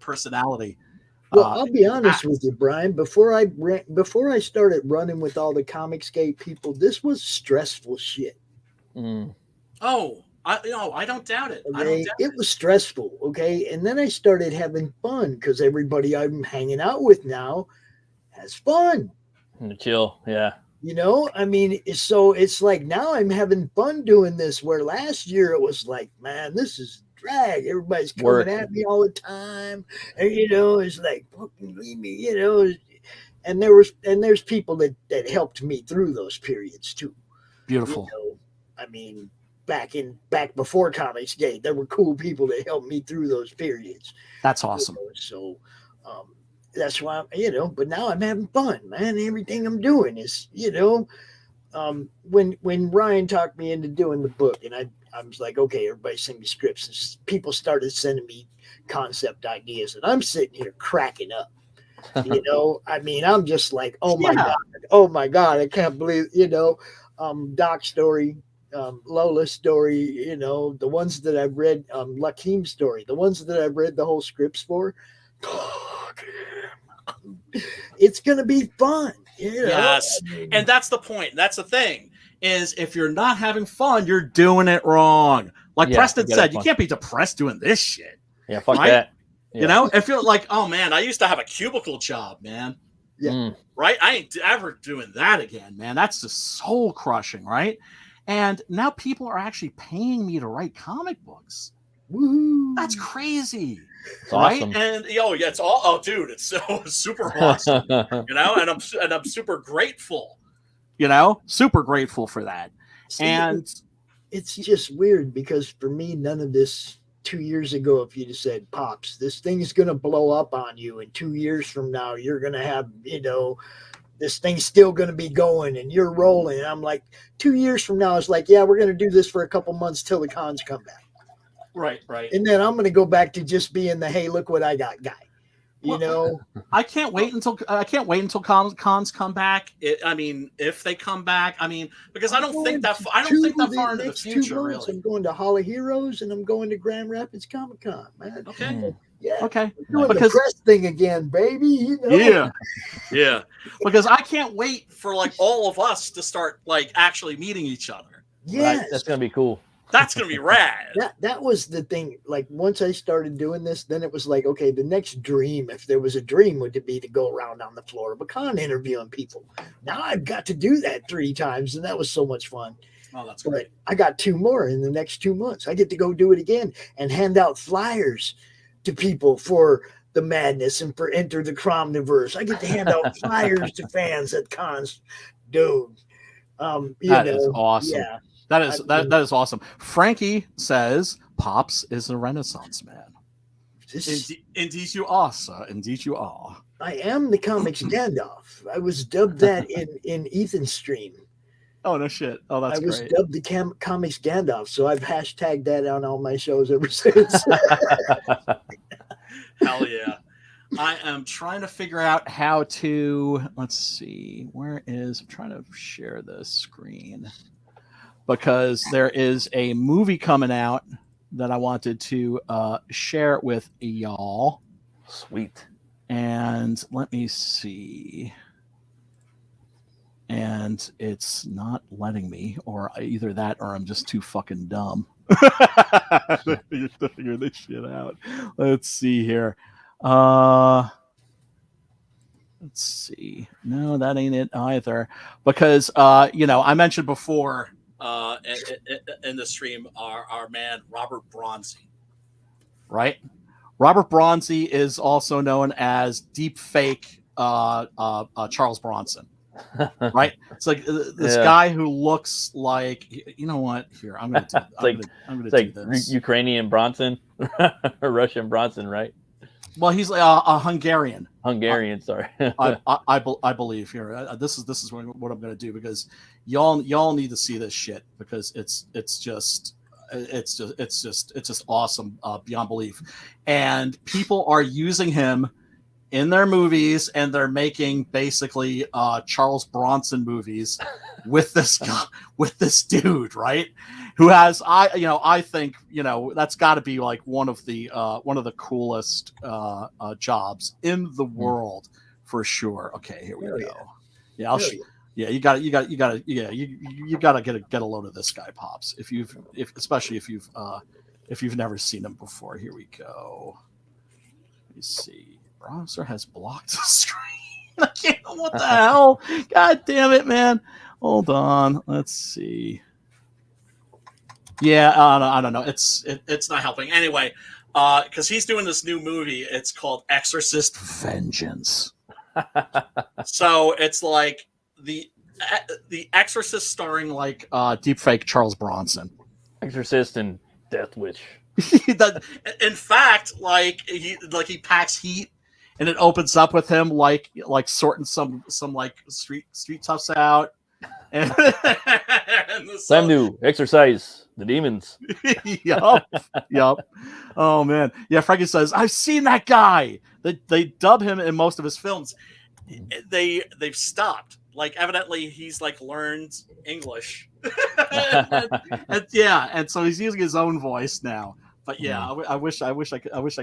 personality. Well, I'll be honest with you, Brian. Before I started running with all the Comicsgate people, this was stressful shit. Mm. Oh, I don't doubt it. Okay? It was stressful, okay? And then I started having fun because everybody I'm hanging out with now has fun. Chill, yeah. I mean, so it's like now I'm having fun doing this, where last year it was like, man, this is drag. Everybody's coming at me all the time. And, it's like, fucking leave me, And there's people that helped me through those periods too. Beautiful. I mean, back before Comicsgate, there were cool people that helped me through those periods. That's awesome. So that's why but now I'm having fun, man. Everything I'm doing is, when Ryan talked me into doing the book, and I was like, okay, everybody send me scripts, and people started sending me concept ideas, and I'm sitting here cracking up. I mean, I'm just like, oh my god, I can't believe, Doc's story, Lola's story, the ones that I've read, Lakeem's story, the ones that I've read the whole scripts for. It's gonna be fun. Yes, and that's the point. That's the thing. Is if you're not having fun, you're doing it wrong. Like Preston said, you can't be depressed doing this shit. Yeah, fuck that. Yeah. If you're like, oh man, I used to have a cubicle job, man. Yeah. Right? I ain't ever doing that again, man. That's just soul crushing, right? And now people are actually paying me to write comic books. Woo! That's crazy. It's right? awesome. And it's all dude, it's so super awesome. and I'm super grateful. Super grateful for that. See, and it's just weird because for me, none of this 2 years ago, if you'd have said, Pops, this thing's gonna blow up on you, and 2 years from now you're gonna have, this thing's still gonna be going and you're rolling. And I'm like, 2 years from now, it's like, yeah, we're gonna do this for a couple months till the cons come back. Right. And then I'm going to go back to just being the, hey, look what I got guy. I can't wait until cons come back. If they come back, because I don't think that far into the future. Really, I'm going to Hall of Heroes and I'm going to Grand Rapids Comic Con, man. Okay. Yeah. Okay. Doing the press thing again, baby. Yeah. Because I can't wait for like all of us to start like actually meeting each other. Yes. Right? That's gonna be cool. That's gonna be rad. That was the thing. Like once I started doing this, then it was like, okay, the next dream, if there was a dream, would be to go around on the floor of a con interviewing people. Now I've got to do that 3 times, and that was so much fun. Oh, that's But great. I got 2 more in the next 2 months. I get to go do it again and hand out flyers to people for the madness and for Enter the Cromniverse. I get to hand out flyers to fans at cons, dude. That is awesome. Yeah. That is awesome. Frankie says Pops is a Renaissance man. Indeed you are, sir. Indeed you are. I am the comics Gandalf. I was dubbed that in Ethan's stream. Oh, no shit. Oh, that's great. I was dubbed the comics Gandalf, so I've hashtagged that on all my shows ever since. Hell yeah. I am trying to figure out how to, let's see, I'm trying to share this screen because there is a movie coming out that I wanted to share with y'all. Sweet. And let me see. And it's not letting me, or either that or I'm just too fucking dumb to figure this shit out. Let's see here. Let's see. No, that ain't it either. Because I mentioned before in the stream our man Robert Bronzy. Right? Robert Bronzy is also known as deep fake Charles Bronson. Right? It's like this guy who looks like, you know what? Here, I'm gonna do. I'm gonna do this. Ukrainian Bronson or Russian Bronson, right? Well, he's a Hungarian. Sorry. I believe here. This is what I'm going to do because y'all need to see this shit because it's just awesome beyond belief, and people are using him in their movies, and they're making basically Charles Bronson movies with this guy, with this dude, right? Who has I think that's got to be like one of the coolest jobs in the world for sure. Okay, here we go. Yeah, I'll you got to get a load of this guy, Pops. Especially if you've never seen him before. Here we go. Let me see. Browser has blocked the screen. I can't. What the hell? God damn it, man! Hold on. Let's see. Yeah, I don't know. It's not helping anyway. Because he's doing this new movie. It's called Exorcist Vengeance. So it's like the Exorcist starring like deepfake Charles Bronson. Exorcist and Death Witch. In fact, he packs heat, and it opens up with him like sorting some like street toughs out. And Time to exercise the demons. Yup. Oh man, yeah. Frankie says I've seen that guy. They dub him in most of his films. Mm-hmm. They've stopped. Like evidently he's like learned English. and so he's using his own voice now. But yeah, I wish I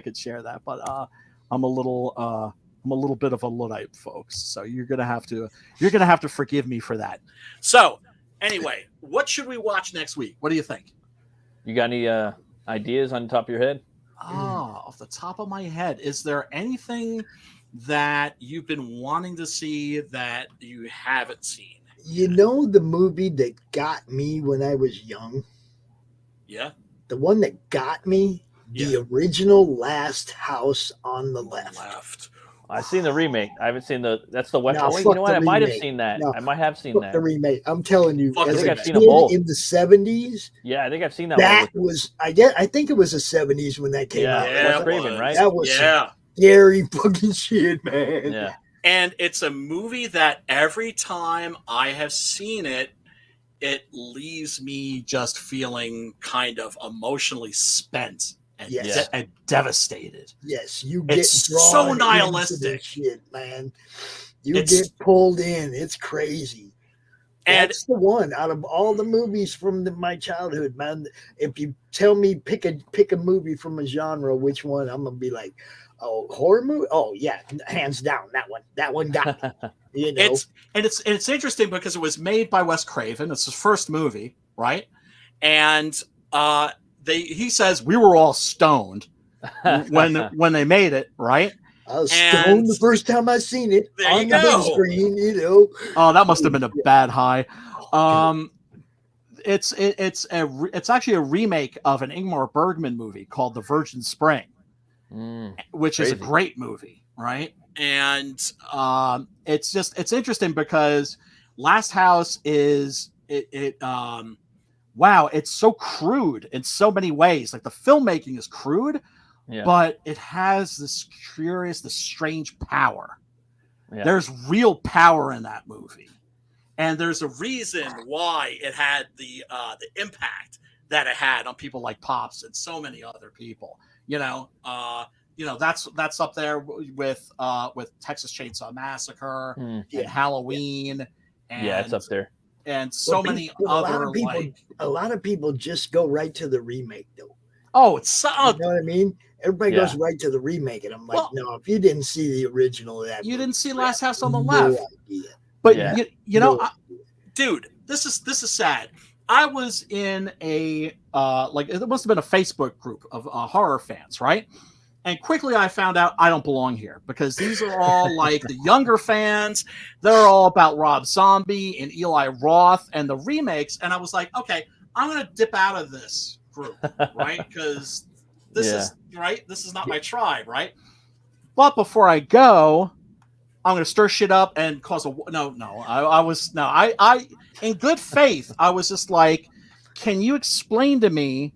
could share that. But I'm a little bit of a Luddite, folks. So you're gonna have to forgive me for that. So anyway, what should we watch next week? What do you think? You got any ideas on the top of your head? Off the top of my head, is there anything that you've been wanting to see that you haven't seen? You know the movie that got me when I was young? Yeah. The one that got me? Yeah. The original Last House on the Left. I've seen the remake. I haven't seen that's the West. No, Wait, you know what? I might have remake. seen that. No, I might have seen that. The remake. I'm telling you, Fuck as the a remake. I've seen them kid both. in the 70s. Yeah, I think I've seen that. That one. was I think it was the 70s when that came out. Wes Craven, right? That was some scary fucking shit, man. Yeah. And it's a movie that every time I have seen it, it leaves me just feeling kind of emotionally spent and, Yes. and devastated. Yes, you get It's drawn so into nihilistic. this shit, man. You get pulled in. It's crazy. And That's the one out of all the movies from my childhood, man. If you tell me pick a movie from a genre, which one, I'm gonna be like, oh, horror movie. Oh yeah, hands down that one. That one got me. You know, it's interesting because it was made by Wes Craven. It's his first movie, right? And he says we were all stoned when they made it, right? I was And- stoned the first time I seen it There on you the big go. screen, you know. Oh, that must have been a bad high. It's actually a remake of an Ingmar Bergman movie called The Virgin Spring, which is a crazy. great movie, right? And it's interesting because Last House is wow, it's so crude in so many ways. Like the filmmaking is crude, but it has this strange power. Yeah. There's real power in that movie. And there's a reason why it had the impact that it had on people like Pops and so many other people. That's up there with Texas Chainsaw Massacre and Halloween. And, it's up there. And so many other a lot of people just go right to the remake though. Oh, it's so, you know what I mean? Everybody goes right to the remake, and I'm like, no, if you didn't see the original of that, you didn't see Last House on the no Left. idea. But dude, this is sad. I was in a it must have been a Facebook group of horror fans, right? And quickly I found out I don't belong here because these are all like the younger fans. They're all about Rob Zombie and Eli Roth and the remakes. And I was like, okay, I'm going to dip out of this group, right? Because this is right. This is not my tribe, right? But before I go, I'm going to stir shit up and cause a I in good faith, I was just like, can you explain to me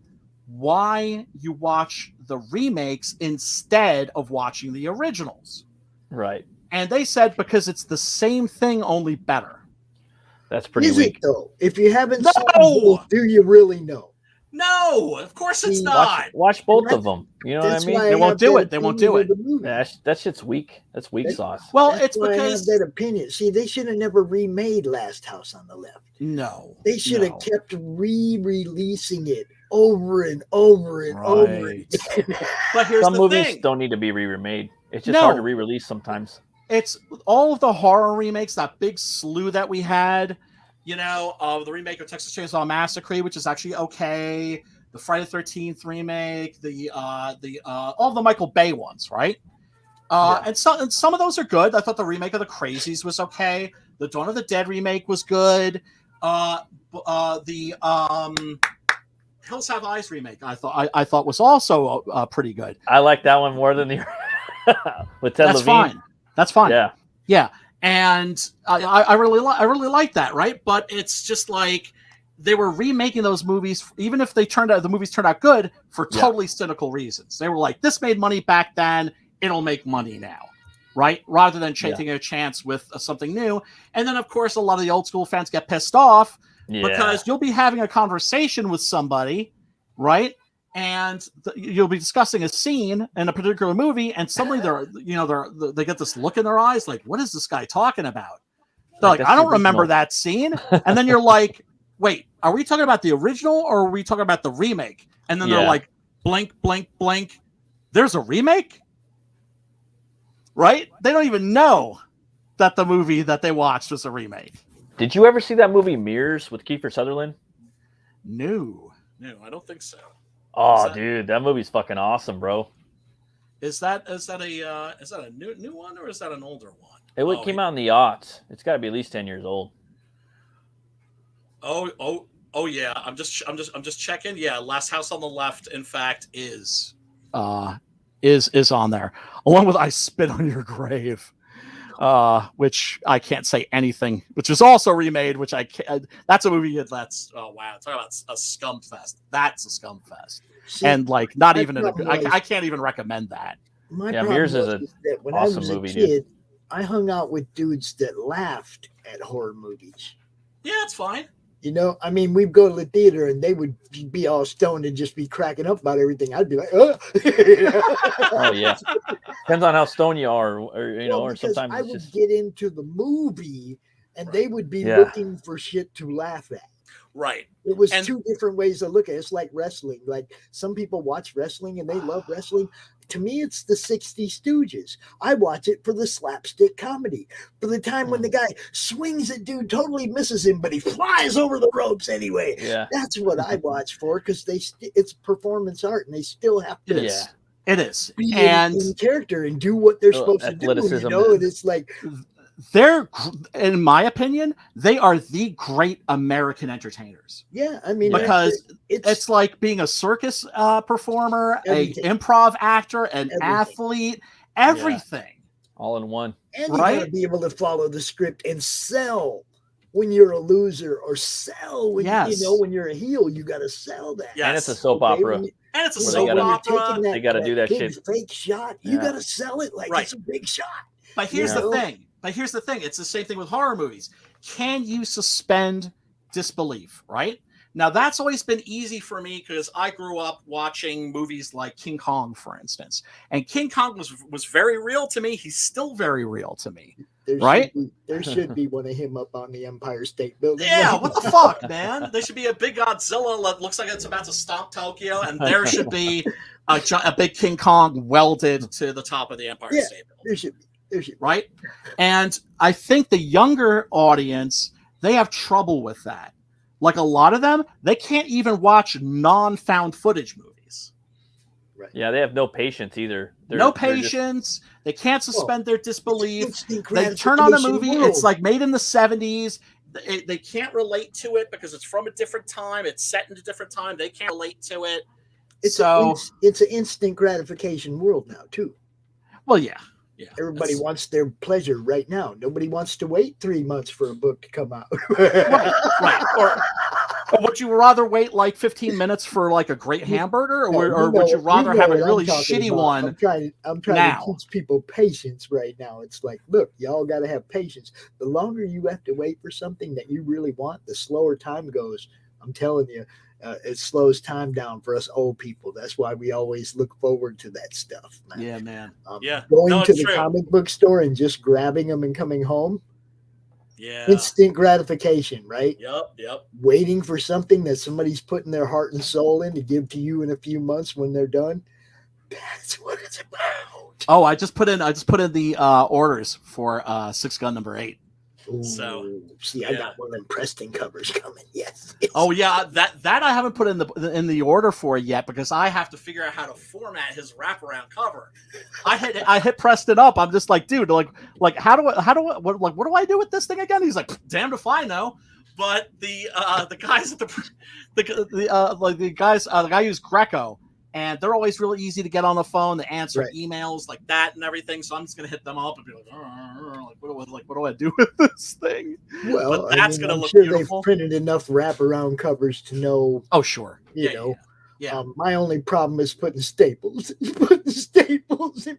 why you watch the remakes instead of watching the originals? Right. And they said because it's the same thing, only better. That's pretty Is weak. it though? If you haven't seen both, do you really know? No, of course it's not. Watch both of them. You know what I mean? They won't do it. They won't do it. Yeah, that shit's weak. That's weak sauce. Well, That's it's why because I have that opinion. See, they should have never remade Last House on the Left. No, they should have kept re-releasing it over and over and over again. But here's some the movies thing. don't need to be re-remade. It's just hard to re-release sometimes. It's all of the horror remakes, that big slew that we had. Of the remake of Texas Chainsaw Massacre, which is actually okay. The Friday the 13th remake, the all of the Michael Bay ones, right? And some of those are good. I thought the remake of The Crazies was okay. The Dawn of the Dead remake was good. The Hills Have Eyes remake, I thought was also pretty good. I like that one more than the with Ted Levine. That's fine. Yeah. And I really like that, right? But it's just like they were remaking those movies, even if the movies turned out good, for totally cynical reasons. They were like, this made money back then, it'll make money now, right? Rather than taking a chance with something new. And then, of course, a lot of the old school fans get pissed off because you'll be having a conversation with somebody, right? And you'll be discussing a scene in a particular movie, and suddenly they get this look in their eyes, like, what is this guy talking about? They're like, I don't remember that scene. And then you're like, wait, are we talking about the original or are we talking about the remake? And then they're like, blank, blank, blank. There's a remake? Right? They don't even know that the movie that they watched was a remake. Did you ever see that movie Mirrors with Kiefer Sutherland? No, I don't think so. Oh, dude, that movie's fucking awesome, bro. Is that a new one or is that an older one? It came out in the aughts. It's got to be at least 10 years old. Oh yeah. I'm just checking. Yeah, Last House on the Left, in fact, is on there, along with I Spit on Your Grave, which I can't say anything. Which is also remade. Which I can't. That's a movie that's talk about a scum fest. That's a scum fest, and like not even I can't even recommend that. My problem Mirrors is that when awesome I was movie, a kid, dude. I hung out with dudes that laughed at horror movies. Yeah, it's fine. I mean, we'd go to the theater and they would be all stoned and just be cracking up about everything. I'd be like, oh. Oh, yeah. Depends on how stoned you are, or sometimes I would get into the movie and they would be Yeah. looking for shit to laugh at. Right. It was And- two different ways to look at it. It's like wrestling. Like some people watch wrestling and they love wrestling. To me, it's the 60 Stooges. I watch it for the slapstick comedy. For the time when the guy swings at dude, totally misses him, but he flies over the ropes anyway. Yeah. That's what I watch for because it's performance art and they still have to Yeah. It is. be And in character and do what they're supposed to do. You athleticism. know, and it's like they're, in my opinion, they are the great American entertainers. yeah, I mean, Because it's it's like being a circus performer, Everything. a improv actor, an Everything. athlete, everything. All in one. and you right? gotta be able to follow the script and sell when you're a loser or sell when Yes. you know when you're a heel. You gotta sell that. Yes. And it's a soap Okay, opera. when you- And it's a you Where know, they soap when you're opera. taking They gotta do that big shit. fake shot. You Yeah. gotta sell it like Right. it's a big shot. But here's You the know? thing. It's the same thing with horror movies. Can you suspend disbelief, right? Now, that's always been easy for me because I grew up watching movies like King Kong, for instance. And King Kong was very real to me. He's still very real to me. Right? There should be one of him up on the Empire State Building. Yeah, what the fuck, man? There should be a big Godzilla that looks like it's about to stomp Tokyo, and there should be a big King Kong welded to the top of the Empire Yeah. State Building. There should be. Right? And I think the younger audience, they have trouble with that. Like a lot of them, they can't even watch non-found footage movies. Yeah, they have no patience either. No They're just- patience. They can't suspend their disbelief. Instant They turn on a gratification movie. world. It's like made in the 70s. They can't relate to it because it's from a different time. It's set in a different time. They can't relate to it. it's an instant gratification world now too. Well, yeah. Everybody that's- wants their pleasure right now. Nobody wants to wait 3 months for a book to come out. Right. Or would you rather wait like 15 minutes for like a great hamburger, or would you rather have a really shitty one? I'm trying now? to teach people patience right now. It's like, look, y'all got to have patience. The longer you have to wait for something that you really want, the slower time goes. I'm telling you, it slows time down for us old people. That's why we always look forward to that stuff, man. Yeah, man. Yeah. Going No, to it's the true. comic book store and just grabbing them and coming home, Yeah. instant gratification, right? Yep. Waiting for something that somebody's putting their heart and soul in to give to you in a few months when they're done. That's what it's about. Oh, I just put in the orders for 6 Gun number 8. Ooh, So, see, I yeah. got one of them Preston covers coming. Yes. Oh yeah, that I haven't put in the order for yet because I have to Figure out how to format his wraparound cover. I hit Preston up. I'm just like, dude, like how do I what do I do with this thing again? He's like, damned if I know. But the guys at The guy used Greco, and they're always really easy to get on the phone. They answer Right. emails like that and everything. So I'm just gonna hit them up and be like, what do I do with this thing? Well, But that's gonna I'm look sure beautiful. they've printed enough wraparound covers to know, Oh sure. you Yeah, know. Yeah. My only problem is putting staples in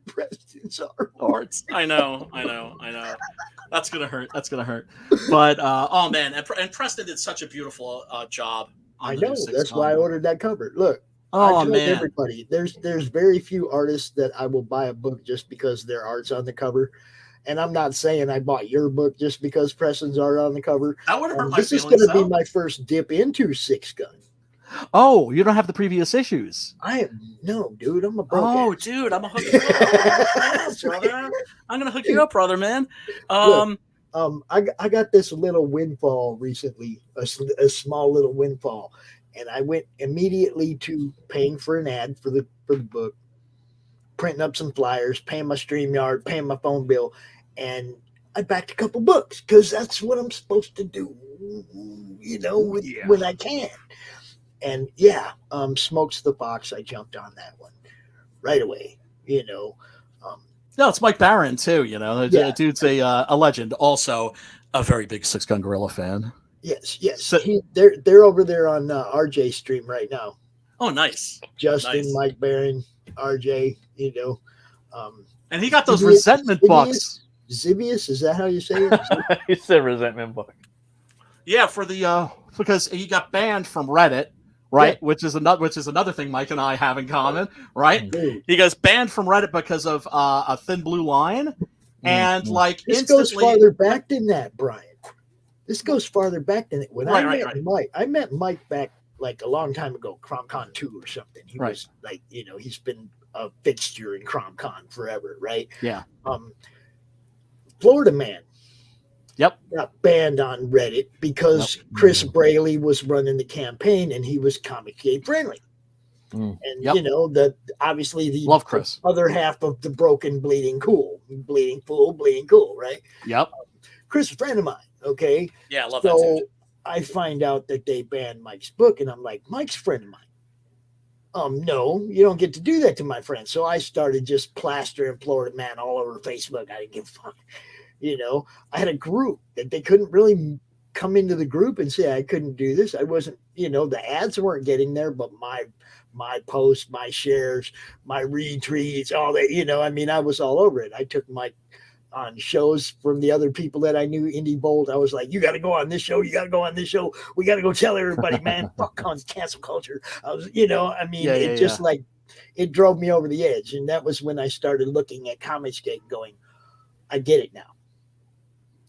Preston's artwork. I know. That's gonna hurt. But oh man, and Preston did such a beautiful job. On I the new know. 6 That's why I Gun. ordered that cover. Look, Oh I told man. everybody there's very few artists that I will buy a book just because their art's on the cover. And I'm not saying I bought your book just because Preston's art on the cover. That would hurt my This is feelings. going to be though. my first dip into 6 Gun. Oh, you don't have the previous issues. No, dude, I'm a broke Oh, ass. dude, I'm gonna hook you up, brother. I'm gonna hook you up, brother, man. I got this little windfall recently, a small little windfall, and I went immediately to paying for an ad for the book, printing up some flyers, paying my StreamYard, paying my phone bill, and I backed a couple books because that's what I'm supposed to do, when I can. And yeah, Smokes the Fox, I jumped on that one right away, No, it's Mike Barron too. Yeah. Dude's a legend. Also, a very big 6 Gun Gorilla fan. Yes. So- They're over there on RJ stream right now. Oh, nice. Justin, Nice. Mike Barron, RJ, And he got those Zivius- resentment bucks. Zivius, is that how you say it? He said resentment book. Yeah, For the because he got banned from Reddit, right? Which is another thing Mike and I have in common, right? Dude, He goes banned from Reddit because of a thin blue line, and like this goes instantly. farther back than that, Brian. This goes farther back than when Right, I right, met right. Mike. I met Mike back like a long time ago, CromCon 2 or something. He Right. was like, he's been a fixture in CromCon forever, right? Yeah. Florida Man Yep. got banned on Reddit because Chris Braley was running the campaign and he was comic gay friendly. And Yep. that obviously the Love Chris. other half of the broken bleeding cool, right? Yep. Chris is a friend of mine. Okay. Yeah, I love that So dude. I find out that they banned Mike's book, and I'm like, Mike's a friend of mine. No, you don't get to do that to my friend. So I started just plastering Florida Man all over Facebook. I didn't give a fuck. I had a group that they couldn't really come into the group and say I couldn't do this. I wasn't, the ads weren't getting there, but my posts, my shares, my retweets, all that, I was all over it. I took Mike on shows from the other people that I knew, Indie Bolt. I was like, you got to go on this show. You got to go on this show. We got to go tell everybody, man, fuck cancel culture. I was, just like, it drove me over the edge. And that was when I started looking at Comicsgate going, I get it now.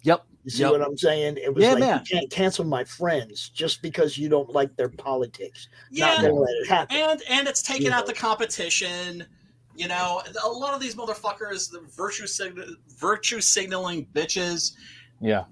Yep. You see what I'm saying? It was man. You can't cancel my friends just because you don't like their politics. Yeah. Not gonna let it happen. And it's taking out the competition. A lot of these motherfuckers, the virtue signaling bitches. Yeah.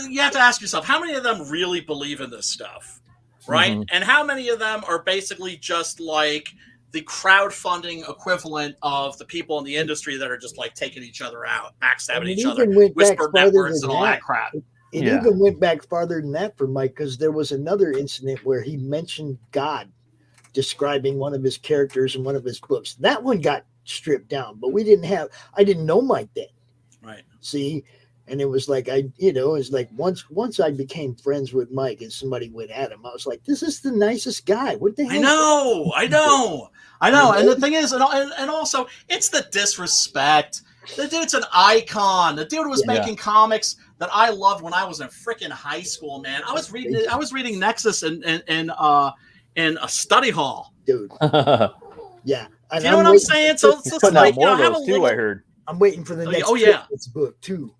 You have to ask yourself, how many of them really believe in this stuff? Right? Mm-hmm. And how many of them are basically just like the crowdfunding equivalent of the people in the industry that are just like taking each other out, backstabbing each other, whisper networks and all that crap. It even went back farther than that for Mike, because there was another incident where he mentioned God describing one of his characters in one of his books. That one got stripped down, but I didn't know Mike then. Right. See? And it was like, once I became friends with Mike and somebody went at him, I was like, this is the nicest guy. What the hell? I know. And the thing is, and also, it's the disrespect. The dude's an icon. The dude was making comics that I loved when I was in freaking high school, man. I was reading Nexus in a study hall. Dude. Yeah. And you know what I'm saying? So it's like, more of those too, I heard. I'm waiting for the next book too.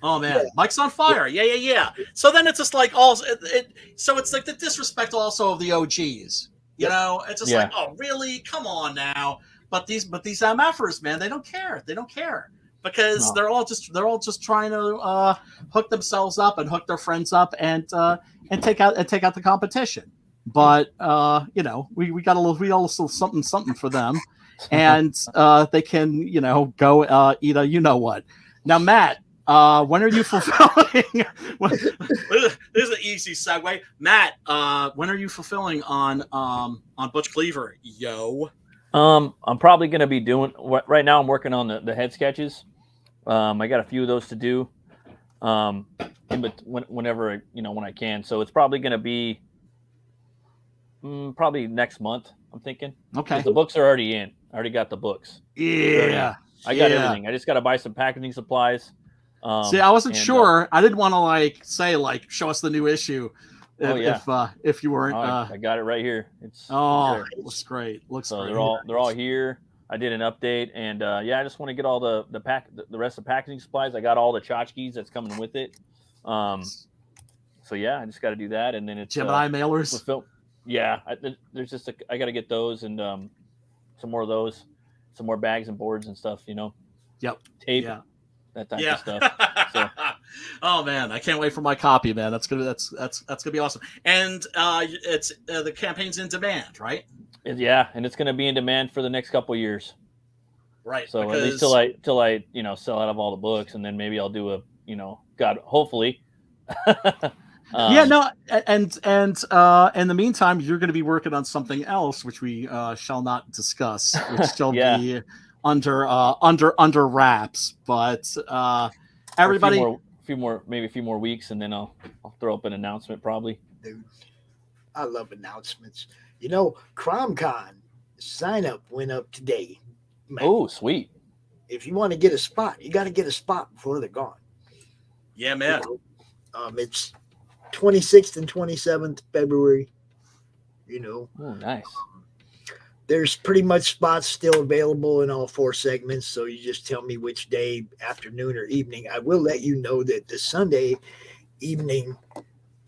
Oh man, Mike's on fire. Yeah. So then it's just like so it's like the disrespect also of the OGs. It's just like, oh really? Come on now. But these MFers, man, they don't care. They don't care because they're all just trying to hook themselves up and hook their friends up and take out the competition. But we got a little something for them, and they can go eat a what. Now, Matt. When are you fulfilling? This is an easy segue, Matt. When are you fulfilling on Butch Cleaver? Yo, I'm probably going to be doing right now. I'm working on the head sketches. I got a few of those to do. Whenever when I can. So it's probably going to be probably next month. I'm thinking. Okay. The books are already in. I already got the books. Yeah. I got everything. I just got to buy some packaging supplies. See, I wasn't sure. I didn't want to say show us the new issue. If you weren't. I got it right here. Looks great. Looks great. They're all here. I did an update, and I just want to get all the rest of the packaging supplies. I got all the tchotchkes that's coming with it. I just got to do that, and then it's Gemini mailers. There's just I got to get those and some more of those, some more bags and boards and stuff. Yep. Tape. Yeah. That type of stuff. So. Oh man, I can't wait for my copy, man. That's gonna be awesome. And it's the campaign's in demand, right? Yeah, and it's gonna be in demand for the next couple of years. Right. So at least till I sell out of all the books, and then maybe I'll do hopefully. And in the meantime, you're going to be working on something else, which we shall not discuss, which shall be under wraps, but everybody a few more weeks, and then I'll throw up an announcement probably. Dude, I love announcements. CromCon sign up went up today. Man. Oh, sweet. If you want to get a spot, you got to get a spot before they're gone. Yeah, man. It's 26th and 27th February. Oh, nice. There's pretty much spots still available in all 4 segments, so you just tell me which day, afternoon or evening. I will let you know that the Sunday evening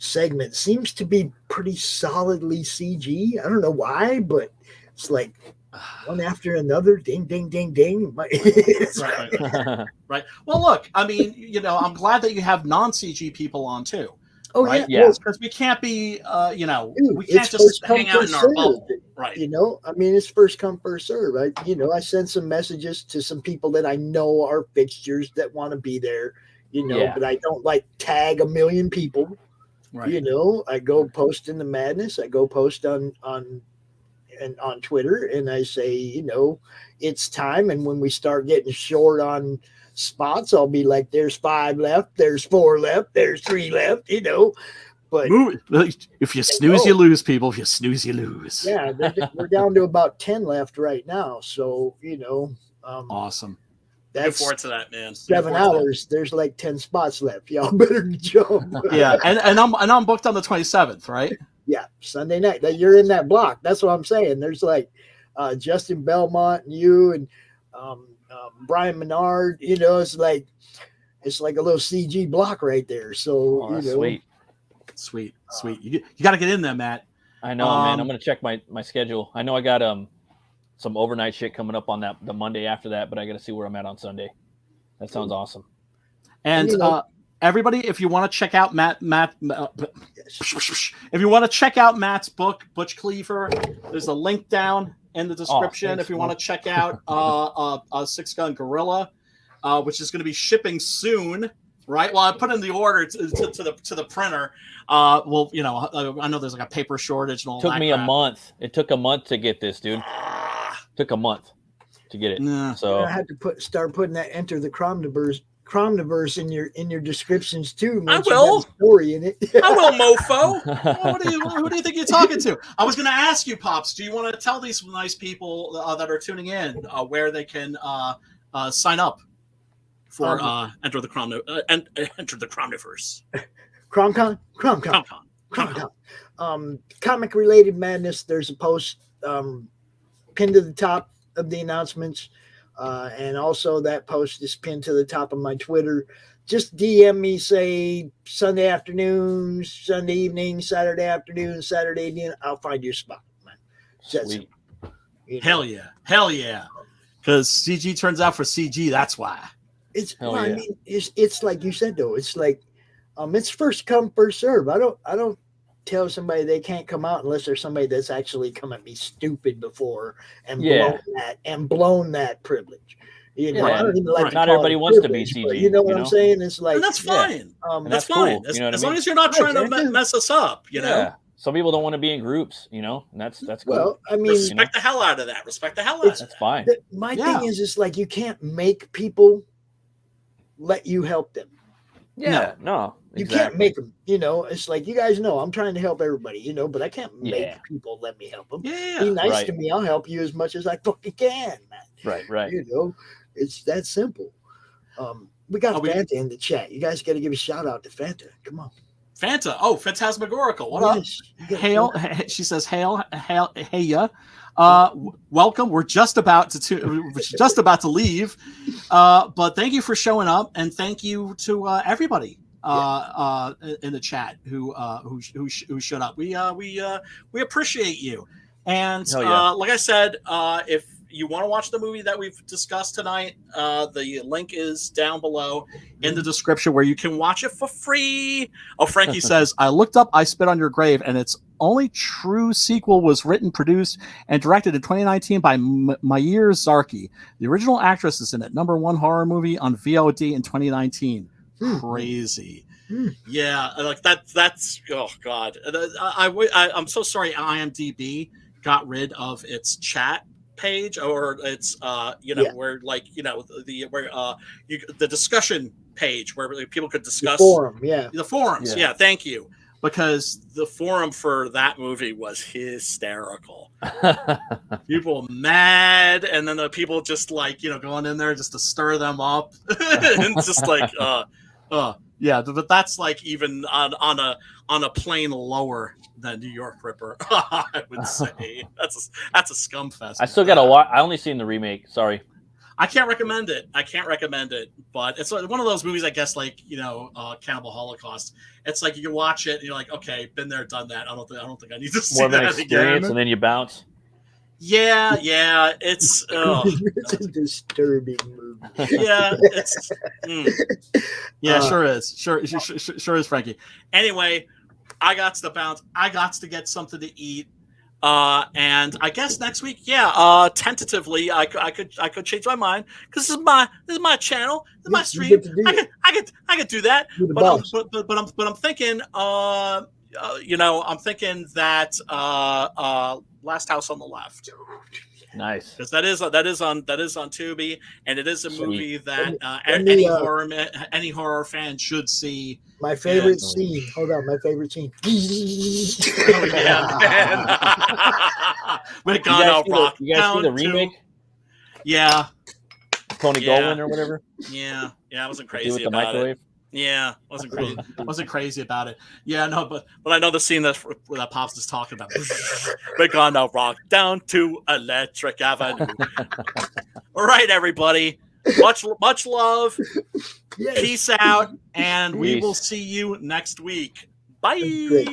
segment seems to be pretty solidly CG. I don't know why, but it's like one after another, ding, ding, ding, ding. Right. Well, look, I mean, you know, I'm glad that you have non-CG people on too. Oh right? yeah, Because we can't be, you know, dude, we can't it's just first come, hang out first in our served. bubble, right? You know, I mean, it's first come, first serve. I sent some messages to some people that I know are fixtures that want to be there. You know, but I don't like tag a million people. Right. You know, I go post in the madness. I go post on Twitter, and I say, you know, it's time. And when we start getting short on spots, I'll be like, there's 5 left, there's 4 left, there's 3 left, you know. But if you snooze, you lose, people. If you snooze, you lose. Yeah, we're down to about 10 left right now. So, you know, awesome. Look forward to that, man. 7 hours. There's like 10 spots left. Y'all better jump. Yeah, and I'm booked on the 27th, right? Yeah, Sunday night. You're in that block. That's what I'm saying. There's like Justin Belmont and you and Brian Menard. You know, it's like a little CG block right there. So you know, sweet. You got to get in there, Matt. I know, man. I'm gonna check my schedule. I know I got some overnight shit coming up on the Monday after that, but I got to see where I'm at on Sunday. That sounds awesome. And everybody, if you want to check out if you want to check out Matt's book, Butch Cleaver, there's a link down in the description. If you want to check out Six Gun Gorilla, which is going to be shipping soon, right? Well, I put in the order to the printer. Well, you know, I know there's like a paper shortage and all that. Took me a month. It took a month to get this, dude. Took a month to get it. So I had to start putting that Enter the Cromniverse in your descriptions too. I will. Story in it. I will, mofo. Who do you think you're talking to? I was going to ask you, Pops. Do you want to tell these nice people that are tuning in where they can sign up for Enter the Cromniverse? Cromcon. Comic related madness. There's a post pinned to the top of the announcements. And also that post is pinned to the top of my Twitter. Just DM me, say Sunday afternoon, Sunday evening, Saturday afternoon, Saturday evening. I'll find your spot, man. Sweet. You know? Hell yeah. Because CG turns out for CG. That's why. I mean, it's like you said though. It's like it's first come, first serve. I don't tell somebody they can't come out unless there's somebody that's actually come at me stupid before and blown that privilege. You know, I don't even like not everybody wants to be CG. You know what I'm saying? It's like, and that's fine. That's fine. Cool. You know as long as you're not trying to mess us up, you know. Some people don't want to be in groups, you know, and that's cool. Well, I mean, respect the hell out of that. That's fine. My thing is like you can't make people let you help them. Yeah, no. You can't make them, you know. It's like, you guys know I'm trying to help everybody, you know, but I can't make people let me help them. Be nice to me. I'll help you as much as I fucking can, man. Right. You know, it's that simple. We got Fanta in the chat. You guys got to give a shout out to Fanta. Come on. Fanta. Oh, Phantasmagorical. What up? Hail. She says, hail, hey ya. Welcome. We're just about to leave. But thank you for showing up, and thank you to everybody in the chat who showed up. We appreciate you. And like I said, if you want to watch the movie that we've discussed tonight, the link is down below in the description where you can watch it for free. Oh, Frankie says, I looked up I Spit on Your Grave, and its only true sequel was written, produced, and directed in 2019 by Meir Zarki. The original actress is in it. #1 horror movie on VOD in 2019. Crazy. Yeah, like that's oh god. I'm so sorry IMDb got rid of its chat page, or it's where like the discussion page where people could discuss the forums. Thank you, because the forum for that movie was hysterical. People mad, and then the people just like going in there just to stir them up and just like but that's like even on a plane lower than New York Ripper. I would say that's a scum fest. I still gotta watch. I only seen the remake. Sorry. I can't recommend it. But it's one of those movies, I guess, like Cannibal Holocaust. It's like you watch it and you're like, okay, been there, done that. I don't think I need to see More of an that experience, again. and then you bounce. Yeah, it's It's a disturbing movie. yeah, it's Yeah, sure is. Sure is, Frankie. Anyway, I got to bounce. I got to get something to eat. And I guess next week, tentatively, I could change my mind because this is my channel, this is my stream. I could do that, but I'm thinking, I'm thinking that Last House on the Left. Nice, because that is on Tubi, and it is a movie that any horror fan should see. My favorite scene. Hold on, my favorite scene. Oh yeah, man. We're gonna rock. You guys see the remake? Yeah. Tony Goldwyn or whatever. Yeah, I wasn't crazy with the about microwave. it. Yeah, wasn't crazy about it. Yeah, no, but I know the scene that Pops is talking about. We're gonna rock down to Electric Avenue. All right, everybody. Much love. Yes. Peace out, and we will see you next week. Bye.